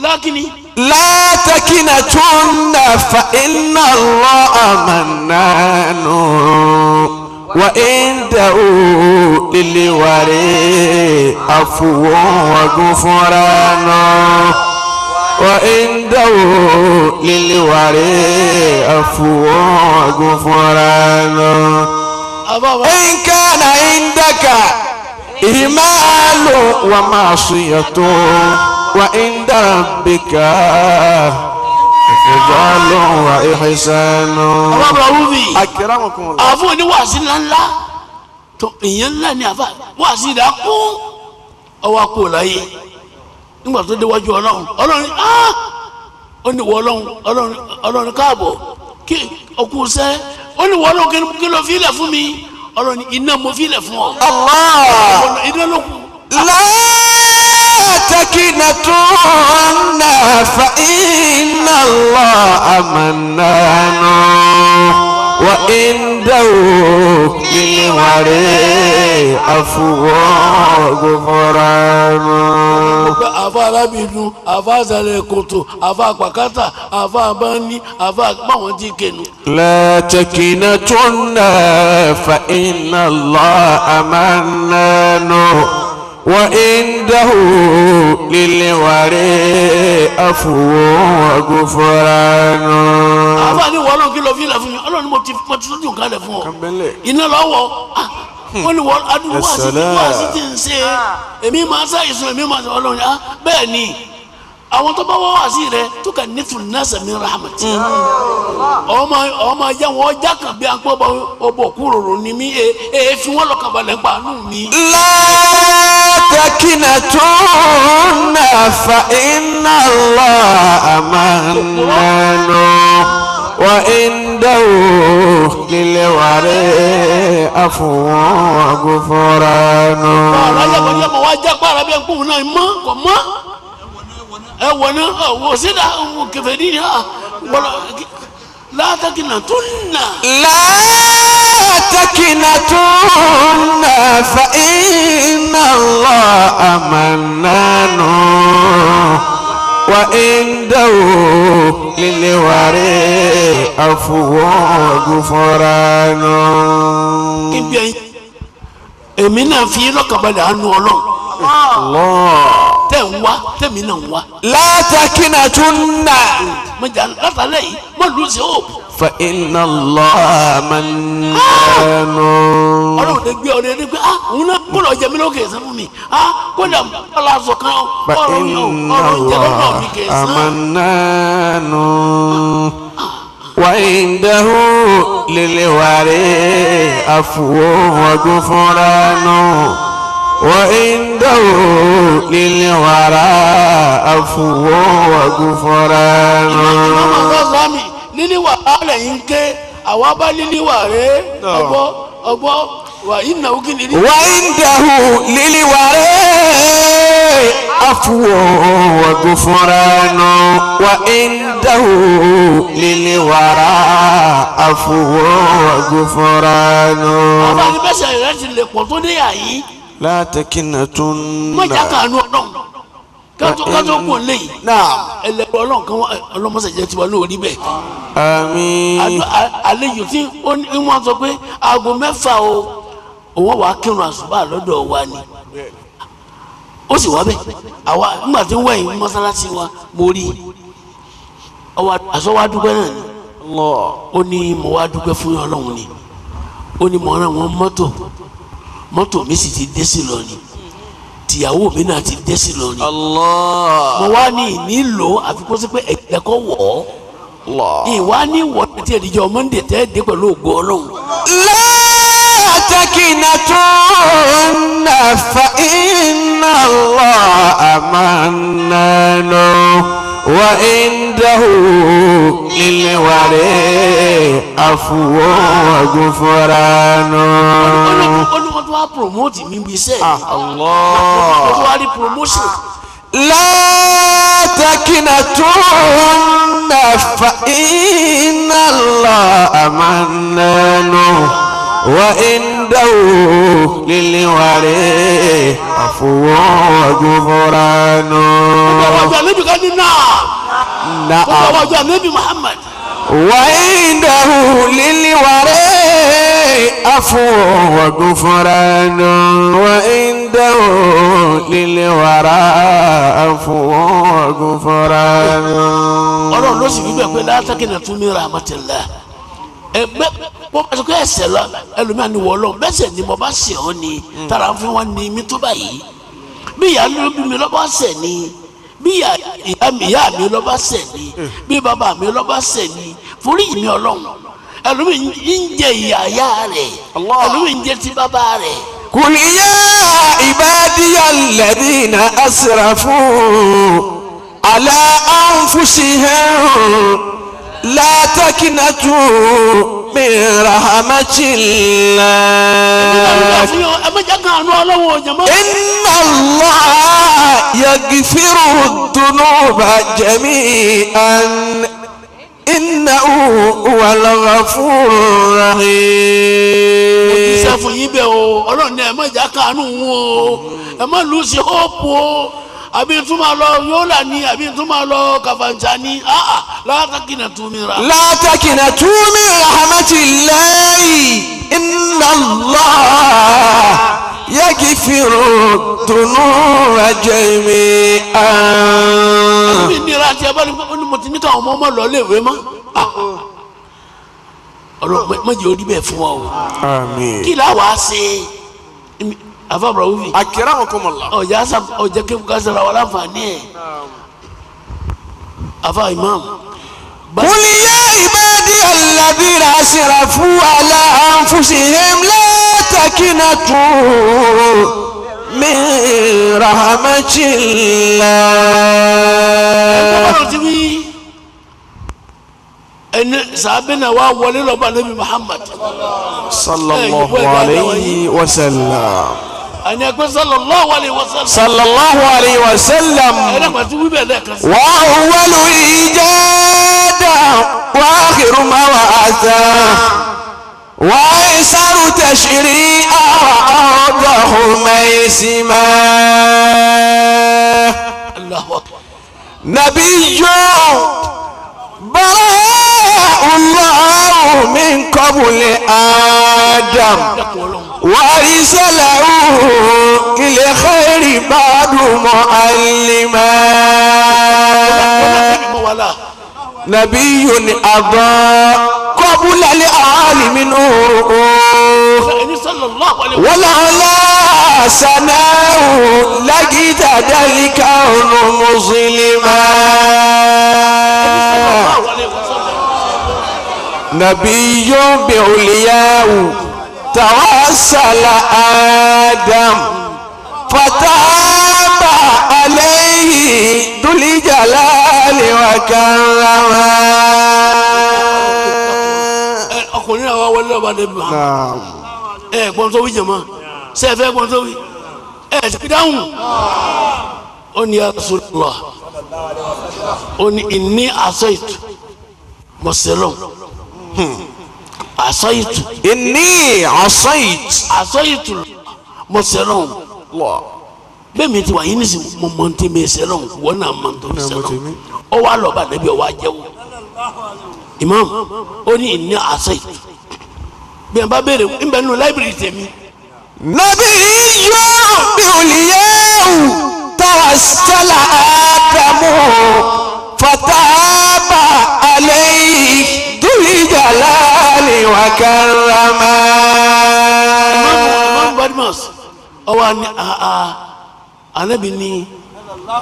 lákìní. la takiнаtunna fa inna Allaha mannanu wa indahu lil wari afuwa ghufranu. wa indahu lil wari afuwa ghufranu. إن كان عندك إهمال ومعصية وعند ربك إفضال وإحسان. أكرمكم الله. àfọ ní wàásì ńláńlá tó ìyẹn ńlá ni àfà wàásì rẹ̀ kú ọwọ́ akó láyé nígbà tó déwájú ọlọ́run ọlọ́run ó ní wọ ọlọ́run káàbọ̀ kí ọkùn sẹ́ ó ní wọ ọlọ́run kí ló fílẹ̀ fún mi ọlọ́run iná mo fílẹ̀ fún ọ. Allah. iná ló kù. لا تكنتن فإن الله منان وعنده للورى عفو وغفران. àfa arábìnú àfa àzàlẹ̀ kòtò àfa àpàkátà àfa àbáni àfa àpáwọn tí kẹnu. لا تكنتن فإن الله منان وعنده للورى عفو وغفران. àfa ni wọ́n lọ́n kí lọ fílẹ̀ fún mi ọlọ́run mo ti tọ́jú kalẹ̀ fún ọ iná lọ́wọ́ wọ́n ní wọ́n adúlọ́ wá sí ti ń ṣe èmi máa ṣàìsùn èmi máa ṣe ọlọ́run bẹ́ẹ̀ ni àwọn tó bá wá wá sí rẹ tó kà nífun nasa min rahmati ọmọ ajá wọn ọjà kan bí akpọ̀ ọbọ̀ kúròrò ni mí fi wọ́n lọ́kàn balẹ̀ pa nù mí. لا تكنتن فإن الله منان وعنده للورى عفو وغفران. alájà kan jẹ́ mọ̀ wá já pàrọ̀ bí ẹ̀kú náà mọ́ kò mọ́ ẹ wọ̀ ní wò sí dà kẹfẹ́ ní wọ́n látàkìnà tó nà. لا تكنتن فإن الله منان وعنده للورى عفو وغفران. kíbi ẹyin èmi náà fi lọ́kànbalẹ̀ àánú ọlọ́run الله. tẹ̀ ń wá tẹ̀mí náà ń wá. لا تكنتن mọ̀jà látàlẹ́ yìí mọ̀ lù sí òòpù. فإن الله منان. ọlọ́run lè gbé ọ̀rẹ́ ní pé òun náà kúlọ̀ jẹ mí lókè sẹ́fún mi kódà ọlọ́sọ kan ọ̀rọ̀ mi ọ̀rọ̀ jẹ lọ́dọ̀ mi kè sán. منان وعنده للورى عفو وغفران وعنده للورى عفو وغفران. ìmọ̀ sọ́sọ́ mi líliwà alẹ̀ yín ké àwa bá líliwà rẹ̀ ọgbọ́ wà ìnáwó kí ni. وعنده للورى عفو وغفران وعنده للورى عفو وغفران. àbá ní bẹ́sẹ̀ rẹ̀ ti lè pọ̀ tó dé àyí. لا تكنتن. mọ̀jà kànú ọlọ́run kátó kò léyìí. نعم. ẹlẹ́gbẹ́ ọlọ́run kan ọlọ́mọṣẹ́jẹ́ tiwa lórí bẹ́ẹ̀. آمين. àlejò tí wọ́n sọ pé aago mẹ́fà o òun wàá kírun àsùbá lọ́dọ̀ wa ni ó sì wá bẹ́ẹ̀ àwa nígbà tí ń wẹ̀yìn mọ́sálásí wa mo rí ọwọ́ àṣọ wa dúpẹ́ náà ni ó ní mo wá dúpẹ́ fún ọlọ́run ni ó ní mo rán wọn mọ́tò mi sì ti dé sí lọ ni tìyàwó mi náà ti dé sí lọ ni mo wá ní ìnílò àfikún sí pé ẹ̀kọ́ wọ̀ ọ́ ìwà ní wọ̀ tí ẹ̀dìjọ́ mọ́ndé tẹ́ dé pẹ̀lú ògo ọlọ́run. لا تكنتن فإن الله منان وعنده للورى عفو وغفران. olùkọ́ tó wá promote mi bí sẹ́ẹ̀. Allah. tó wá rí promotion. لا تكنتن فإن الله منان وعنده للورى عفو وغفران. ọjọ́ níbi kan ní náà. نعم. ọjọ́ níbi Muhammad. وعنده للورى عفو وغفران وعنده للورى عفو وغفران. ọlọ́run ló sì wí bẹ́ẹ̀ pé látàkìnà tún ní rahmatillah ẹgbẹ́ bó bá sọ pé ẹsẹ̀ lọ ẹlòmíràn ni wọ́n lọ bẹ́sẹ̀ ni mo bá ṣẹ̀ ọ́ ni tára fún wọn ni mi tó báyìí bí ìyá ló bí mi lọ́ba ṣẹ̀ ni bí ìyá mi lọ́ba ṣẹ̀ ni bí bàbá mi lọ́ba ṣẹ̀ ni forí mi Ọlọ́run ẹlòmíràn ń jẹ ìyá ìyá rẹ̀ ẹlòmíràn ń jẹ ti bàbá rẹ̀. قل يا عبادي الذين أسرفوا على أنفسهم لا تقنطوا من رحمة الله إن الله يغفر الذنوب جميعا إنه هو الغفور الرحيم. Ìṣẹ́ fún yín bẹ́ẹ̀ o Ọlọ́run ní ẹ má jà kánú wọn o ẹ má lù sí hope o àbí tún máa lọ yọ́là ni àbí tún máa lọ kàfàǹjà ni la taqnatu min rahmatillah. لا تقنطوا من رحمة الله إن الله يغفر الذنوب جميعا. mi nira ti abali mo ti ní káwọn ọmọ lọ léèwé mọ́ Ọlọ́run má jẹ́ ó rí bẹ́ẹ̀ fún wa o. آمين. kí la wàá ṣe àfàbọ̀rọ̀ wíwì أكرمكم الله. ọjà kí n ká sara wà láǹfààní ẹ̀ àfà imam. قل يا عبادي الذين أسرفوا على أنفسهم لا تقنطوا من رحمة الله. ọlọ́run ti wí ẹni sàbẹ̀ náà wà wọlé lọ́ba Nabi Muhammad صلى الله عليه وسلم. ẹni ẹgbẹ́ sallallahu alaihi wasallam. صلى الله عليه وسلم. ẹni pàtó wí bẹ́ẹ̀ lẹ́ẹ̀kan sí. وأول إيجادا وآخر موعدا وأيسر تشريعا وأوضح ميسما. Allahu akbar. نبي براء الله من قبل آدم وأرسله للخير بعد معلما. نبي أضاء قبل العالم نوره ẹni sallallahu alaihi ولعلى سناه لقيت ذلك مظلما. نبي بعلياه توسل آدم فتاب عليه ذو الجلال وكرما. ọkùnrin náà wà wọlé lọ́ba Nabi Muhammad. gbọ́n tó wí jẹ̀mọ́ ṣe é fẹ́ gbọ́n tó wí ti dáhùn. ó ní ya Rasulullah ó ní inni asaitu mọ̀sẹ̀lọ̀ asaitu إني عصيت asaitu mọ̀sẹ̀lọ̀ bẹ́ẹ̀ mi ti wà yín nísìnyí mo mọ̀ ní mi sẹ́lọ̀ wọ́n náà mọ̀ ní mi sẹ́lọ̀ ọ wà lọ́ba Nabi ọ wà jẹ́wọ́ imam ó ní inni asaitu bí a bá béèrè ń bẹ nínú láìbírì tèmi. نبي بعلياه توسل آدم فتاب عليه ذو الجلال وكرما. Imam Badmus ọwọ́ ni anabi ni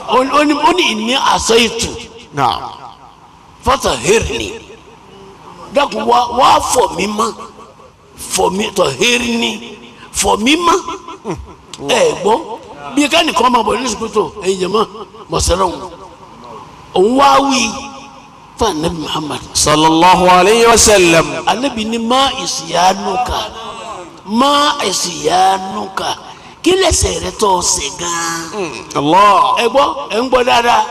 ó ní inni asaitu نعم. fatahirni dákun wá fọ̀ mí mọ́ fọ̀ mí tahirni fọ̀ mí mọ́ gbọ́ bí ká nìkan máa bọ̀ ní sùkútù ẹ̀yin jẹ̀mọ́ mọ̀sálẹ̀ òun wá wí fún anabi Muhammad صلى الله عليه وسلم. anabi ni má ìsìyánuka kí lẹ́sẹ̀ rẹ tó ṣe gan-an. الله. ẹ gbọ́ ẹ ń gbọ́ dáadáa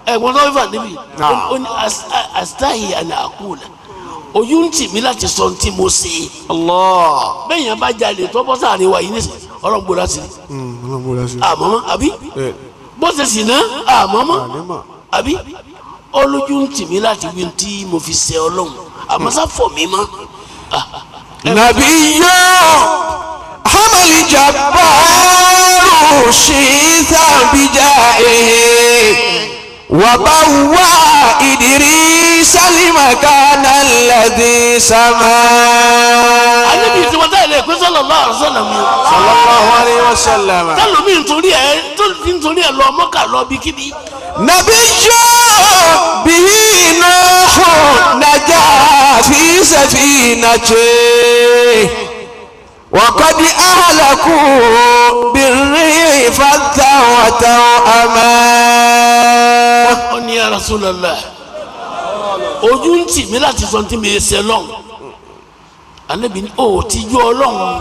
ẹ gbọ́ tó fà níbi Naam. ó ní astahi ana aqula ojú ń tì mí láti sọ ní tí mo ṣe الله. bẹ́ẹ̀ yẹn bá jalè tó bọ́ sáà ní wa yìí ní sè ọlọ́run gbọ́dọ̀ sí àmọ́mọ́ àbí bó ṣe sì ná àmọ́mọ́ àbí olójú ń tì mí láti wí tí mo fi ṣe ọlọ́run àmọ́ sá fọ̀ mí mọ́. نبي حمل جبار شيثا بجائه وبوى إدريس المكان الذي السماء àníbi tí wọ́n tẹ̀lé pé sallallahu alaihi wasallam mi. صلى الله عليه وسلم tẹ́lómi nítorí ẹ̀ lọ Mọ́kà lọ bí kíbi. نبي به نوح نجا في سفينته وقد أهلكوا بالريح فالتوأما. ó ní ya Rasulullah ojú ń tì mí láti sọ tí mi ṣe lọ́hùn. àníbi ní o ti yọ Ọlọ́run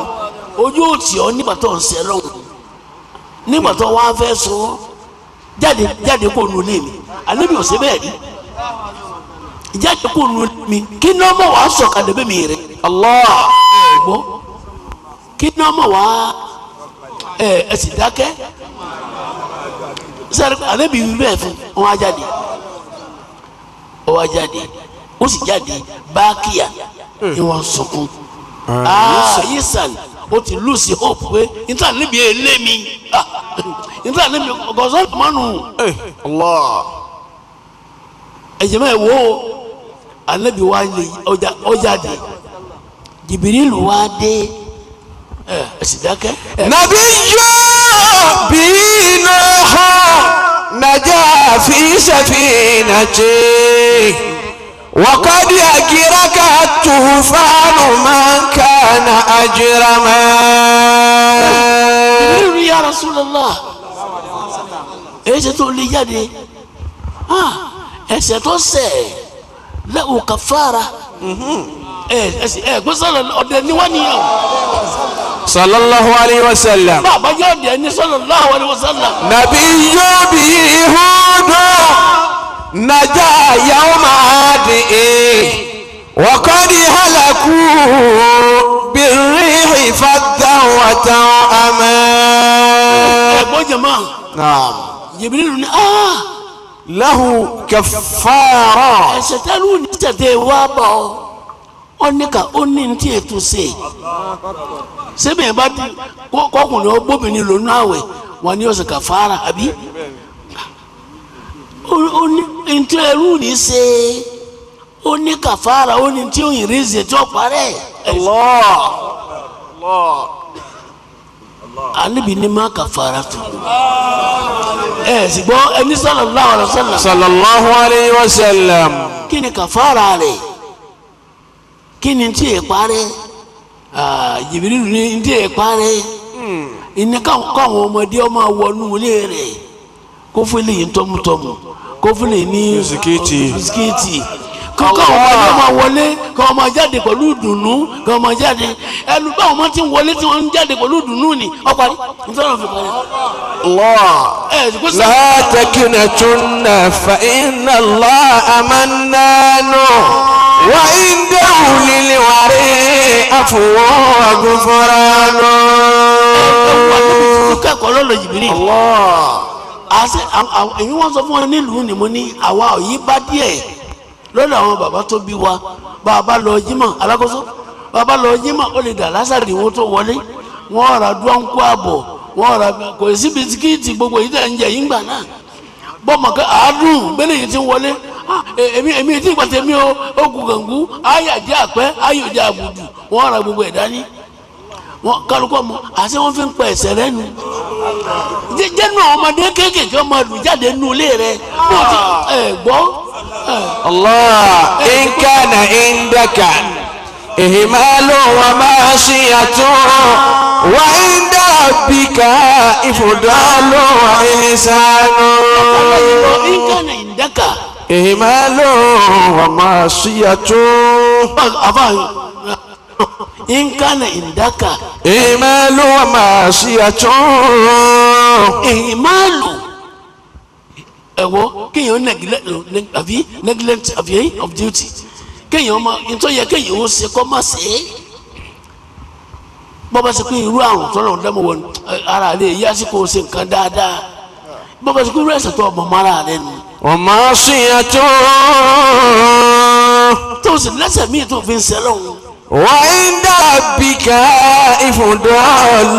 ojú ò tì ọ́ nígbà tó ń ṣe lọ́hùn nígbà tó wá fẹ́ sọ jáde kó nu ilé mi àníbi ò ṣe bẹ́ẹ̀ rí jáde kó nu mi kí ní ọmọ wàá sọ̀kalẹ̀ bẹ́ẹ̀ mi rẹ̀ الله gbọ́ kí ní ọmọ wàá ẹ sì dákẹ́ sáré àníbi wí bẹ́ẹ̀ fún wọn á jáde ó sì jáde bákíyà ni wọ́n sunkún yisan ó ti lose hope pé níta níbi èlé mi níta níbi ọgọ́sọ́ mọ́nù الله ẹ̀jẹ̀ mẹ́ẹ̀ wo anabi wa lè ọjàde Jibirilu wa dé ẹ̀sìn dákẹ́. نبي به نوح نجا في سفينته وقد أجرك الطوفان من كان أجرما. Jibirilu ya Rasulullah ẹ̀ṣẹ̀ tó lè jáde ẹ̀ṣẹ̀ tó ṣẹ̀ lẹ́wọ̀ kàfàrà gbèsè ọ̀dẹ ni wọ́n nìyẹn. صلى الله عليه وسلم. bàbá yóò dẹ̀ ní sallallahu alaihi wasallam. نبي به هود نجا يوم عاد وقد هلكوا بالريح فالتوأما. ẹ̀gbọ́n jẹ̀mọ́ نعم. Jibirilu ní له كفارة. ẹ̀ṣẹ̀ tẹ́lú ní tẹ̀tẹ̀ wá bọ̀ ọ́ ní ní tí ètò ṣe sẹ́bẹ̀ yẹn bá di kọkùnrin ọgbọ́bìnrin lónú àwẹ̀ wọn ni ọ̀sẹ̀ kàfàrà àbí ó ní ntí ẹrú ní ṣe ó ní kàfàrà ó ní tí òyìn rí ṣe tí ó parẹ́ الله. àníbi ní má kàfàrà tó ṣùgbọ́n ẹni sallallahu alaihi wasallam صلى الله عليه وسلم. kí ni kàfàrà rẹ̀ kí ni tí ì parẹ́ Jibirilu ní tí ì parẹ́ ìní káwọn ọmọdé ọmọ wọnú ilé rẹ̀ kó fún eléyìí tọmútọmù kó fún eléyìí ní bisikíìtì káwọn ọmọdé ọmọ wọlé káwọn ọmọ jáde pẹ̀lú ìdùnnú káwọn ọmọ jáde ẹnu báwọn ọmọ tí ń wọlé tí wọ́n ń jáde pẹ̀lú ìdùnnú ni ọparí nítorí wọn fi parí. الله. لا تكنتن فإن الله منان وعنده للوري عفو وغفران. kẹ́kọ̀ọ́ lọ́lọ́ Jibirilu. الله. èyí wọ́n sọ fún wọn nílùú ni mo ní àwa òyìn bá díẹ̀ lọ́dọ̀ àwọn bàbá tó bí wa bá a bá lọ jímọ̀ alákòóso bá a bá lọ jímọ̀ ó lè dà lásàrì wọn tó wọlé wọn ra dúwọ́nkú àbọ̀ wọn ra kò sí bisikíìtì gbogbo yìí tẹ̀ ń jẹ yín gbà náà bọ́mọ̀ kẹ́ àádùn bẹ́lẹ̀ yìí ti ń wọlé èmi tí ìgbà tẹ̀mí o ó kú gàngú ayà jẹ́ àpẹ́ ayò jẹ́ àbùdù wọn ra gbogbo ẹ̀ dání wọn kálukọ mọ àti wọn fi ń pa ẹsẹ̀ rẹ̀ nù jẹjẹ náà ọmọdé kéékèèké ọmọ lù jáde nù ilé rẹ̀ bó ti gbọ́. الله. إن كان عندك إهمال ومعصية وعند ربك إفضال وإحسان. إن كان عندك إهمال ومعصية. إن كان عندك إهمال ومعصية. إهمال kéèyàn neglect of duty kéèyàn ọmọ nítorí yẹ kéèyàn ó ṣe kọ́ má ṣe é bọ́bá ṣe pé irú àrùn tó lọ́wọ́ dẹ́mọ̀ wọn ara rẹ̀ yí àsìkò ṣe nǹkan dáadáa bọ́bá ṣe pé irú ẹ̀sẹ̀ tó ọmọ mara rẹ̀ nù. ومعصية. tó o sì lẹ́sẹ̀ míì tó fi ń ṣe lọ́hùn. وعند ربك إفضال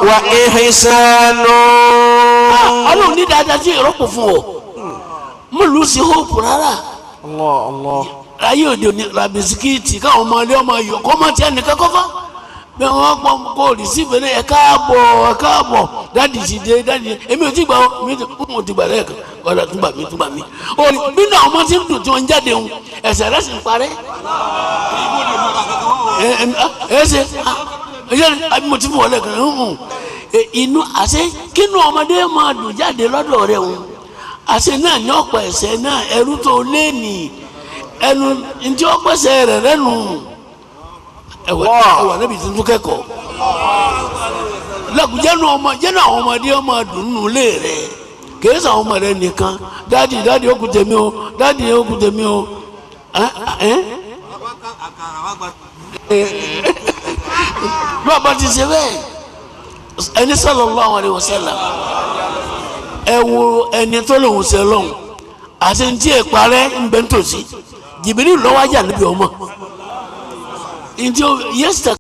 وإحسان. ọlọ́run ní dáadáa tí ìrọ́pò fún ọ mo lù ú sí hope rárá. الله الله. ayé òde òní ra bisikíìtì káwọn ọmọ ilé ọmọ yọ kọ́ mọ́ tí ẹnìkan kọ́ fá bí wọ́n pọ́n kó rìsíìfù ní ẹ káàbọ̀ dáàdì sì dé dáàdì èmi ò tí gbà ọ́ mi ò ti gbà lẹ́ẹ̀kan ọ̀dà túbà mí ó ní bí náà ọmọ tí ń dùn tí wọ́n ń jáde ń ẹsẹ̀ rẹ̀ sì ń parẹ́ ẹsẹ̀ ẹsẹ̀ mo ti fún ọ lẹ́ẹ̀kan inú àṣẹ kínú ọmọdé máa dùn jáde lọ́dọ̀ rẹ̀ ń àṣẹ náà ní ọ̀pọ̀ ẹ̀ṣẹ̀ náà ẹrú tó lé ní ẹnu ntí ó pèsè rẹ̀ lẹ́nu ẹwà níbi tí n tún kẹ́kọ̀ọ́ lẹ́kùn jẹ́nu àwọn ọmọdé ọmọ dùnú lé rẹ̀ kìí sọ àwọn ọmọ rẹ̀ nìkan dáàdì ó kù tèmi o dáàdì ó kù tèmi o bàbá ti ṣe bẹ́ẹ̀ ẹni sallallahu alaihi wasallam ẹ wo ẹni tó lòun ṣe lọ́hùn àti ntí ẹ̀ parẹ́ ń bẹ́ ń tòsí Jibril lọ́wọ́ ajá níbi ọmọ ntí yẹ́sítà